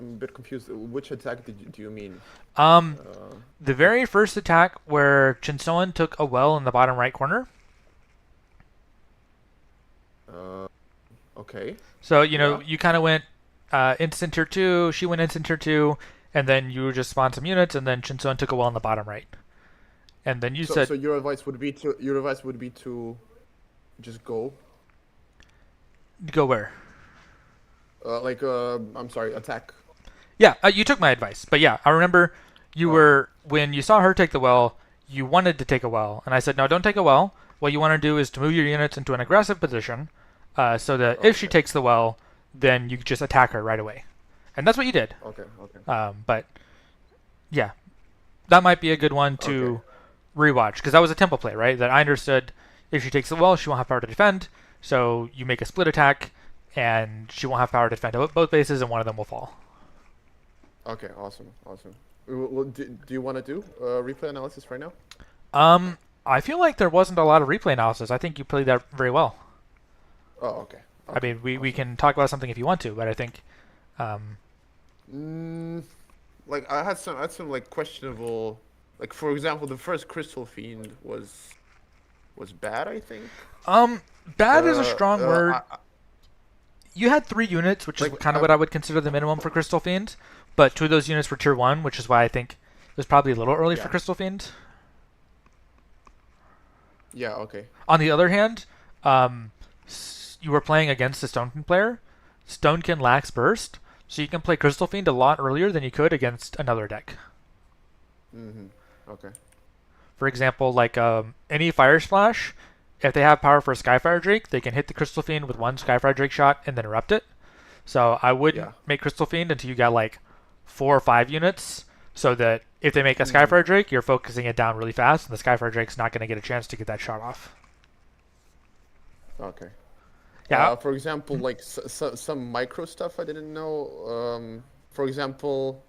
bit confused. Which attack do you mean? The very first attack where Chinsoan took a well in the bottom right corner. Okay. So, you know, Yeah. you kind of went instant tier 2, she went instant tier 2, and then you just spawned some units, and then Chinsoan took a well in the bottom right. And then you So, said, so your advice would be to just go. go where? I'm sorry, attack. Yeah, you took my advice. But yeah, I remember you were, when you saw her take the well, you wanted to take a well. And I said, no, don't take a well. What you want to do is to move your units into an aggressive position so that if she Okay. takes the well, then you just attack her right away. And that's what you did. Okay, okay. But yeah, that might be a good one to Okay. rewatch, because that was a tempo play, right? That I understood if she takes the well, she won't have power to defend. So you make a split attack, and she won't have power to defend both bases, and one of them will fall. Okay, awesome, awesome. Well, do you want to do replay analysis right now? I feel like there wasn't a lot of replay analysis. I think you played that very well. Oh, okay. I mean, we can talk about something if you want to, but I think, Like I had some like questionable, like for example, the first Crystal Fiend was bad, I think. bad is a strong word. I, You had 3 units, which is like kind of what I would consider the minimum for Crystal Fiend, but 2 of those units were tier 1, which is why I think it was probably a little early for yeah, Crystal Fiend. yeah, okay. On the other hand, you were playing against a stonekin player. Stonekin lacks burst, so you can play Crystal Fiend a lot earlier than you could against another deck. Okay. For example, like any Fire Splash, if they have power for a Skyfire Drake, they can hit the Crystal Fiend with one Skyfire Drake shot and then erupt it. So I wouldn't Yeah. make Crystal Fiend until you got like 4 or 5 units, so that if they make a Skyfire Drake, you're focusing it down really fast, and the Skyfire Drake's not going to get a chance to get that shot off. Okay. Yeah. For example, like some micro stuff I didn't know. For example,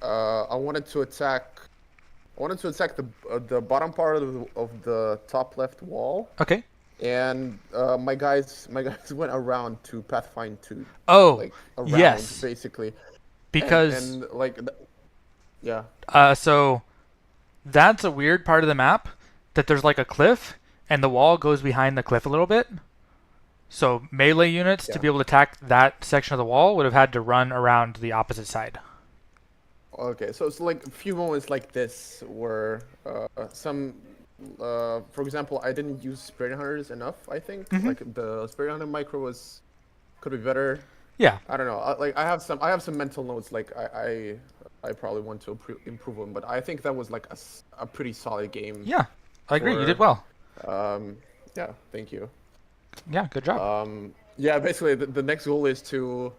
I wanted to attack. The bottom part of the top left wall, Okay. and my guys went around to Pathfind 2, Oh, like around yes. basically, Because and like yeah. so that's a weird part of the map, that there's like a cliff and the wall goes behind the cliff a little bit. So melee units to Yeah. be able to attack that section of the wall would have had to run around the opposite side. Okay, so it's like a few moments like this where for example, I didn't use Spirit Hunters enough. I think like the Spirit Hunter micro could be better. Yeah. I don't know. Like I have some mental notes. Like I probably want to improve on, but I think that was like a pretty solid game. Yeah. I agree. You did For well. yeah, thank you. Yeah. Good job. Yeah, basically the next goal is to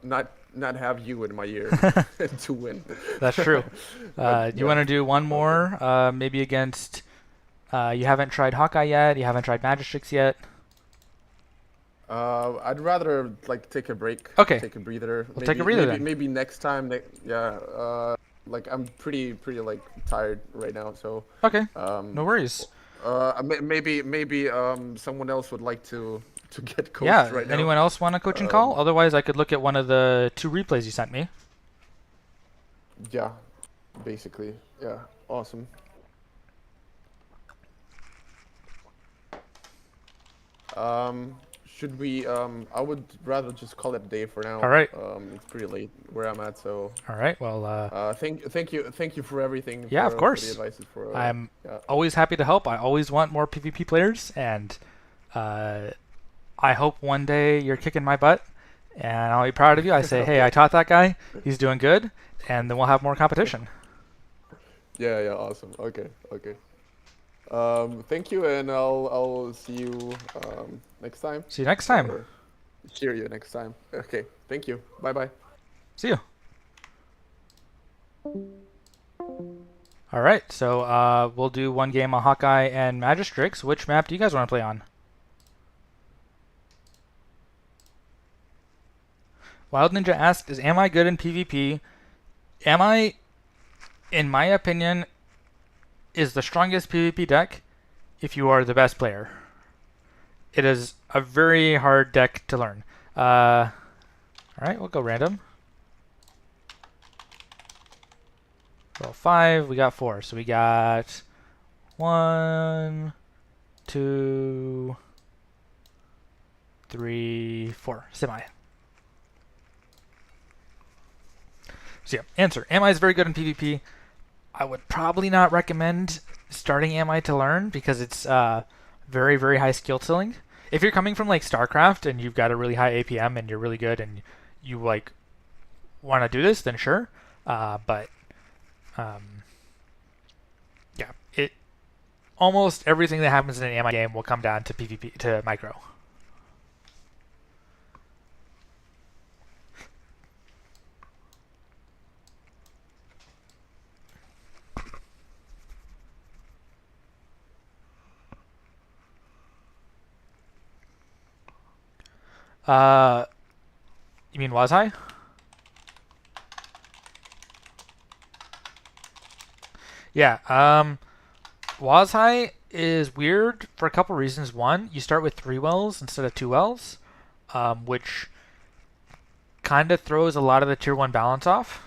not have you in my ear to win. That's true. But, You yeah. want to do one more? Maybe against. You haven't tried Hawkeye yet. You haven't tried Magistrix yet. I'd rather like take a break. Okay. Take a breather. We'll take a breather then. Maybe next time. Yeah. Like I'm pretty like tired right now. So. Okay. No worries. Maybe someone else would like to get coached Yeah. right now. Anyone else want a coaching call? Otherwise, I could look at one of the 2 replays you sent me. Yeah. Basically. Yeah. Awesome. Should we? I would rather just call it a day for now. All right. It's pretty late where I'm at, so. All right. Well. Thank you for everything. Yeah, of course. For the advices for. I'm yeah. always happy to help. I always want more PvP players, and I hope one day you're kicking my butt, and I'll be proud of you. I say, hey, I taught that guy. He's doing good, and then we'll have more competition. Yeah. Yeah. Awesome. Okay. Okay. Thank you, and I'll see you next time. See you next time. Or hear you next time. Okay. Thank you. Bye bye. See you. All right, so we'll do one game on Hawkeye and Magistrix. Which map do you guys want to play on? Wild Ninja asked, am I good in PvP? Am I, in my opinion, is the strongest PvP deck if you are the best player. It is a very hard deck to learn. All right, we'll go random. Roll 5, we got 4. So we got 1, 2, 3, 4. Semi. So yeah, answer. Ami is very good in PvP. I would probably not recommend starting Ami to learn because it's very, very high skill ceiling. If you're coming from like StarCraft and you've got a really high APM and you're really good and you like want to do this, then sure. But yeah, almost everything that happens in an Ami game will come down to PvP to micro. You mean was I? Yeah, Wazhai is weird for a couple reasons. One, you start with 3 wells instead of 2 wells, which kind of throws a lot of the tier 1 balance off.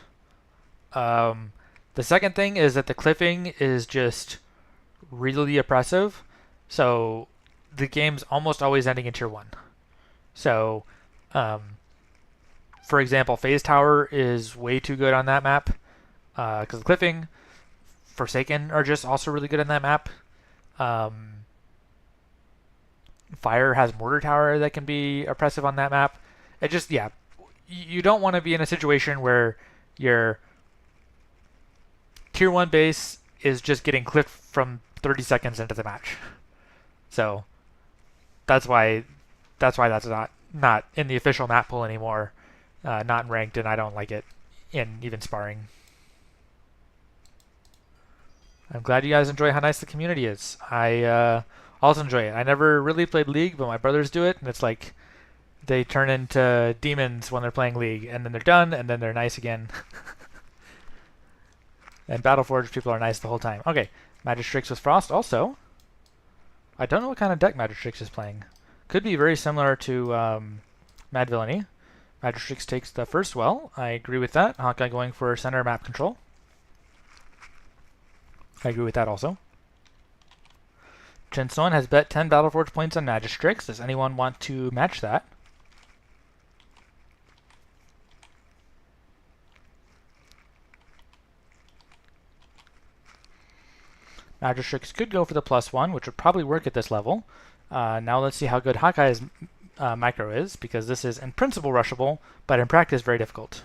The second thing is that the cliffing is just really oppressive, so the game's almost always ending in tier 1. So, for example, Phase Tower is way too good on that map, because the cliffing. Forsaken are just also really good in that map. Fire has Mortar Tower that can be oppressive on that map. It just, yeah, you don't want to be in a situation where your tier 1 base is just getting clipped from 30 seconds into the match. So that's why that's not in the official map pool anymore, not in ranked, and I don't like it in even sparring. I'm glad you guys enjoy how nice the community is. I also enjoy it. I never really played League, but my brothers do it, and it's like they turn into demons when they're playing League, and then they're done, and then they're nice again. And BattleForge people are nice the whole time. Okay, Magistrix with Frost also. I don't know what kind of deck Magistrix is playing. Could be very similar to Mad Villainy. Magistrix takes the first well. I agree with that. Hawkeye going for center map control. I agree with that also. Chinson has bet 10 BattleForge points on Magistrix. Does anyone want to match that? Magistrix could go for the +1, which would probably work at this level. Now let's see how good Hawkeye is micro is, because this is in principle rushable, but in practice very difficult.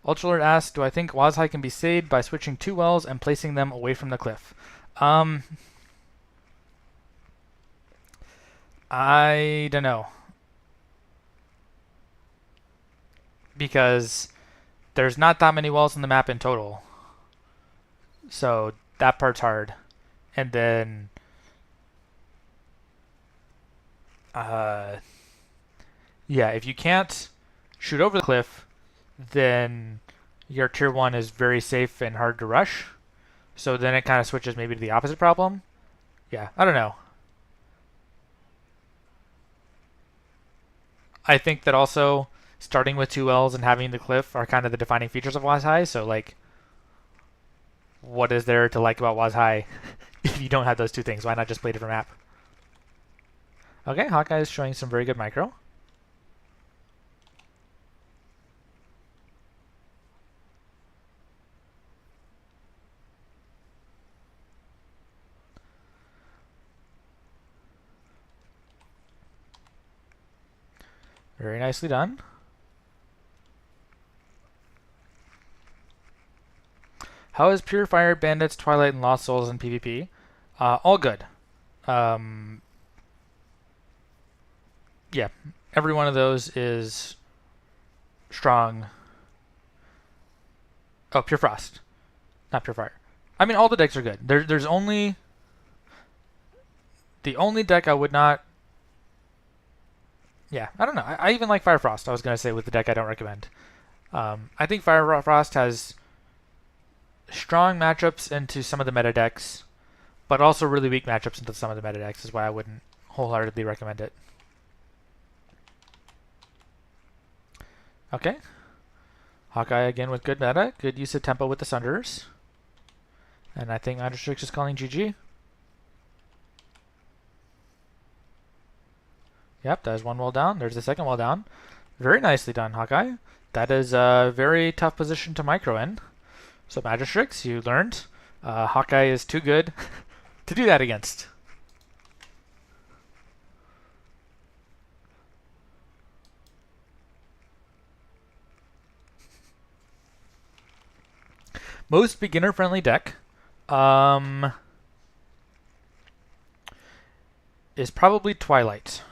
Ultralord asks, do I think Wazhai can be saved by switching 2 wells and placing them away from the cliff? I don't know. Because there's not that many wells on the map in total. So that part's hard. And then yeah, if you can't shoot over the cliff, then your tier 1 is very safe and hard to rush. So then it kind of switches maybe to the opposite problem. Yeah, I don't know. I think that also starting with 2 wells and having the cliff are kind of the defining features of Wazhai. So like, what is there to like about Wazhai if you don't have those 2 things? Why not just play a different map? Okay, Hawkeye is showing some very good micro. Very nicely done. How is Purifier, Bandits, Twilight, and Lost Souls in PvP? All good. Yeah, every one of those is strong. Oh, Pure Frost, not Pure Fire. I mean, all the decks are good. There's only the only deck I would not. Yeah, I don't know. I even like Fire Frost. I was gonna say with the deck I don't recommend. I think Fire Frost has strong matchups into some of the meta decks, but also really weak matchups into some of the meta decks. Is why I wouldn't wholeheartedly recommend it. Okay. Hawkeye again with good meta. Good use of tempo with the Sunderers. And I think Understrix is calling GG. Yep, that is 1 well down. There's the second well down. Very nicely done, Hawkeye. That is a very tough position to micro in. So Magistrix, you learned. Hawkeye is too good to do that against. Most beginner-friendly deck is probably Twilight.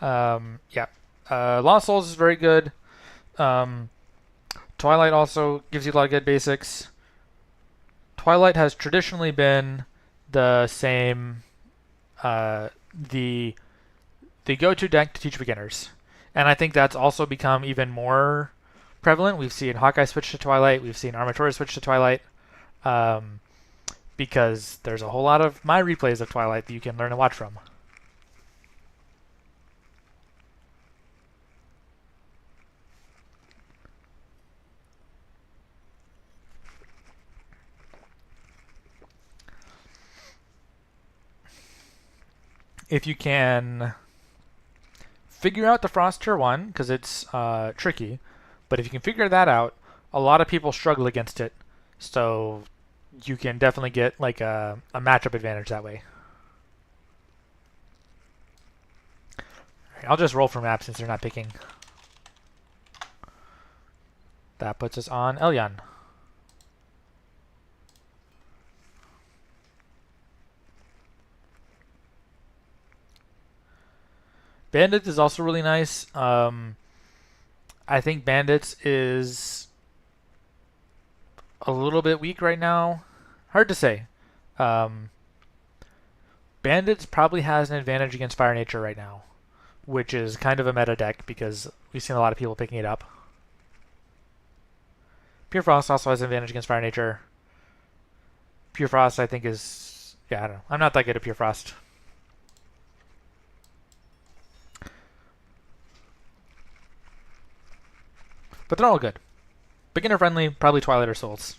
Yeah. Lost Souls is very good. Twilight also gives you a lot of good basics. Twilight has traditionally been the same, the go-to deck to teach beginners, and I think that's also become even more prevalent. We've seen Hawkeye switch to Twilight. We've seen Armatura switch to Twilight, because there's a whole lot of my replays of Twilight that you can learn and watch from. If you can figure out the Frost Tier 1, because it's tricky, but if you can figure that out, a lot of people struggle against it, so you can definitely get like a matchup advantage that way. I'll just roll for map since they're not picking. That puts us on Elyon. Bandits is also really nice. I think Bandits is a little bit weak right now. Hard to say. Bandits probably has an advantage against Fire Nature right now, which is kind of a meta deck because we've seen a lot of people picking it up. Pure Frost also has an advantage against Fire Nature. Pure Frost, I think, is... Yeah, I don't know. I'm not that good at Pure Frost. But they're all good. Beginner friendly, probably Twilight or Souls.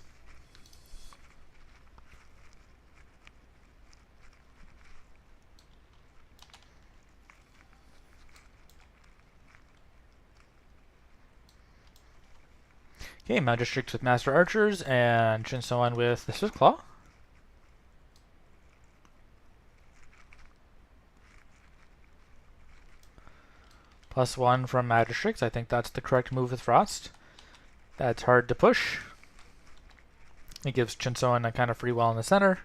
Okay, Magistrix with Master Archers, and Shinsoan with the Swift Claw. +1 from Magistrix. I think that's the correct move with Frost. That's hard to push. It gives Shinsoan a kind of free wall in the center.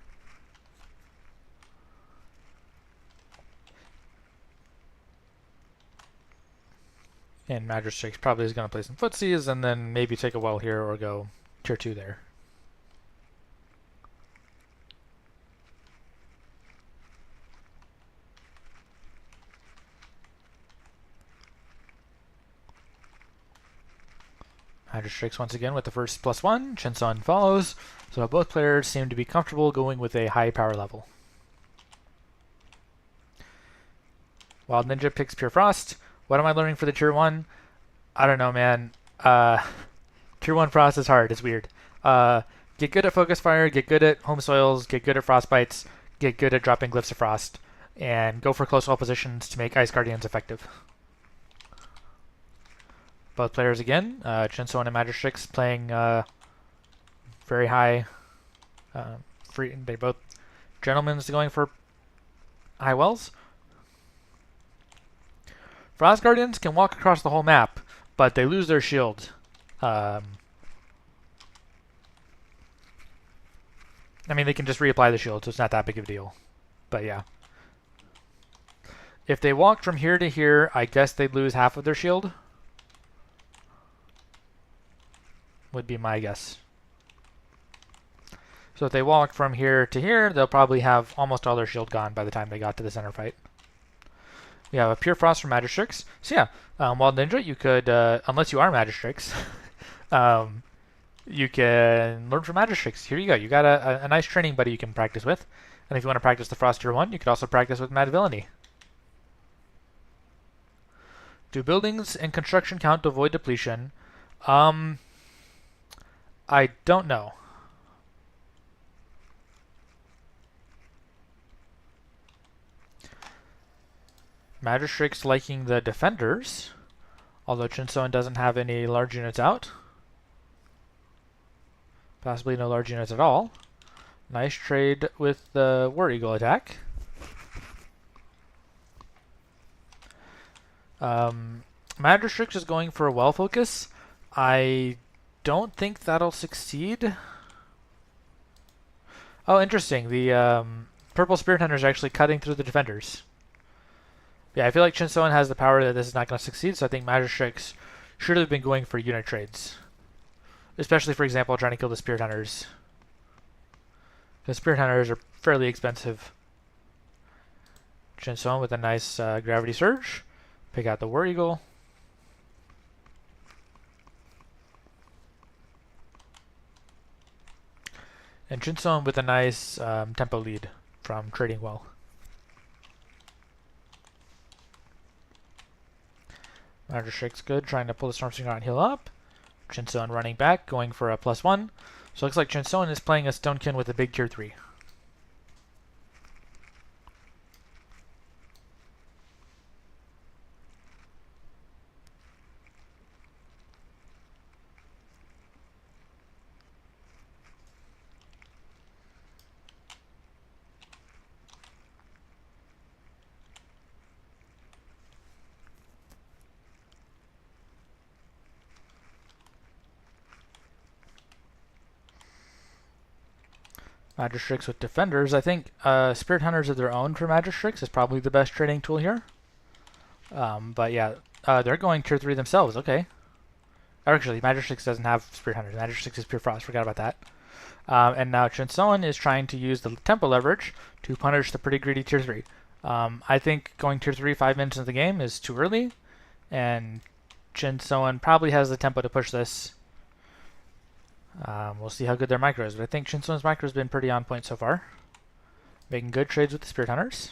And Magistrix probably is going to play some footsies and then maybe take a well here or go tier 2 there. Magistrix once again with the first +1. Shinsoan follows. So both players seem to be comfortable going with a high power level. Wild Ninja picks Pure Frost. What am I learning for the tier 1? I don't know, man. Tier 1 Frost is hard. It's weird. Get good at Focus Fire, get good at Home Soils, get good at Frostbites, get good at dropping Glyphs of Frost, and go for close wall positions to make Ice Guardians effective. Both players again, Shinsoan and Magistrix playing very high. They both gentlemen's going for high wells. Frost Guardians can walk across the whole map, but they lose their shield. I mean, they can just reapply the shield, so it's not that big of a deal. But yeah. If they walked from here to here, I guess they'd lose half of their shield. Would be my guess. So if they walked from here to here, they'll probably have almost all their shield gone by the time they got to the center fight. We have a Pure Frost from Magistrix. So yeah, Wild Ninja, you could, unless you are Magistrix, you can learn from Magistrix. Here you go. You got a nice training buddy you can practice with. And if you want to practice the Frost Tier 1, you could also practice with Mad Villainy. Do buildings and construction count to avoid depletion? I don't know. Magistrix liking the defenders, although Shinsoan doesn't have any large units out. Possibly no large units at all. Nice trade with the War Eagle attack. Magistrix is going for a well focus. I don't think that'll succeed. Oh, interesting. The purple Spirit Hunter is actually cutting through the defenders. Yeah, I feel like Shinsoan has the power that this is not going to succeed, so I think Magistrix should have been going for unit trades. Especially, for example, trying to kill the Spirit Hunters. The Spirit Hunters are fairly expensive. Shinsoan with a nice Gravity Surge. Pick out the War Eagle. And Shinsoan with a nice tempo lead from trading well. Magistrix good, trying to pull the Stormslinger out and heal up. Shinsoan running back, going for a +1. So it looks like Shinsoan is playing a stonekin with a big tier 3. Magistrix with defenders. I think Spirit Hunters of their own for Magistrix is probably the best trading tool here. But yeah, they're going tier 3 themselves. Okay. Actually, Magistrix doesn't have Spirit Hunters. Magistrix is Pure Frost. Forgot about that. And now Shinsoan is trying to use the tempo leverage to punish the pretty greedy tier 3. I think going tier 3 5 minutes into the game is too early. And Shinsoan probably has the tempo to push this. We'll see how good their micro is, but I think Shinsoan's micro has been pretty on point so far. Making good trades with the Spirit Hunters.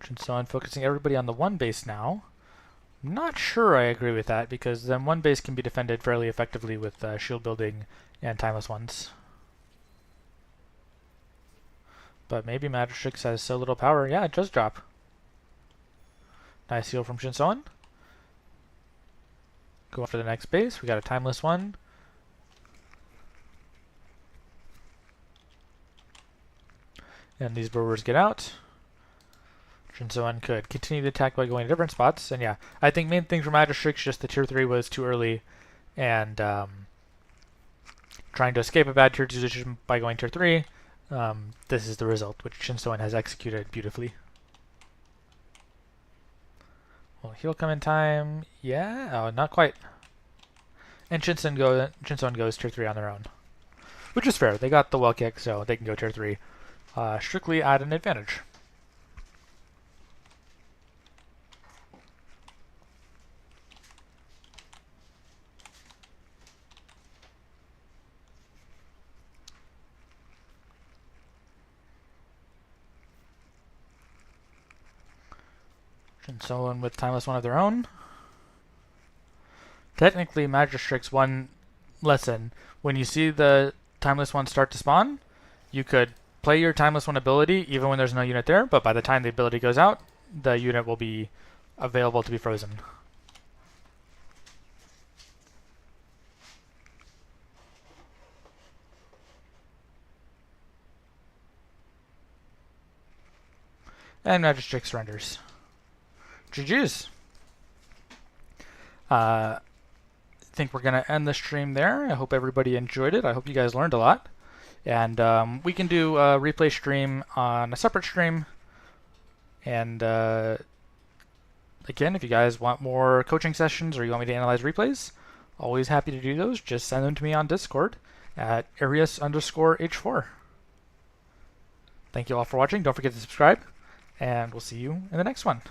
Shinsoan focusing everybody on the 1 base now. Not sure I agree with that, because then 1 base can be defended fairly effectively with shield building and timeless ones. But maybe Magistrix has so little power. Yeah, it does drop. Nice heal from Shinsoan. Go for the next base. We got a timeless one. And these brewers get out. Shinsoan could continue the attack by going to different spots. And yeah, I think main thing for Magistrix, just the tier 3 was too early. And trying to escape a bad tier 2 position by going tier 3. This is the result, which Shinsoan has executed beautifully. Will heal come in time? Yeah? Oh, not quite. And Shinsoan goes tier 3 on their own. Which is fair. They got the well kick, so they can go tier 3. Strictly at an advantage. Shinsoan with timeless one of their own. Technically, Magistrix one lesson. When you see the timeless one start to spawn, you could play your timeless one ability even when there's no unit there, but by the time the ability goes out, the unit will be available to be frozen. And Magistrix surrenders. GG's. I think we're going to end the stream there. I hope everybody enjoyed it. I hope you guys learned a lot. And we can do a replay stream on a separate stream. And again, if you guys want more coaching sessions or you want me to analyze replays, always happy to do those. Just send them to me on Discord at Arius_H4. Thank you all for watching. Don't forget to subscribe. And we'll see you in the next one.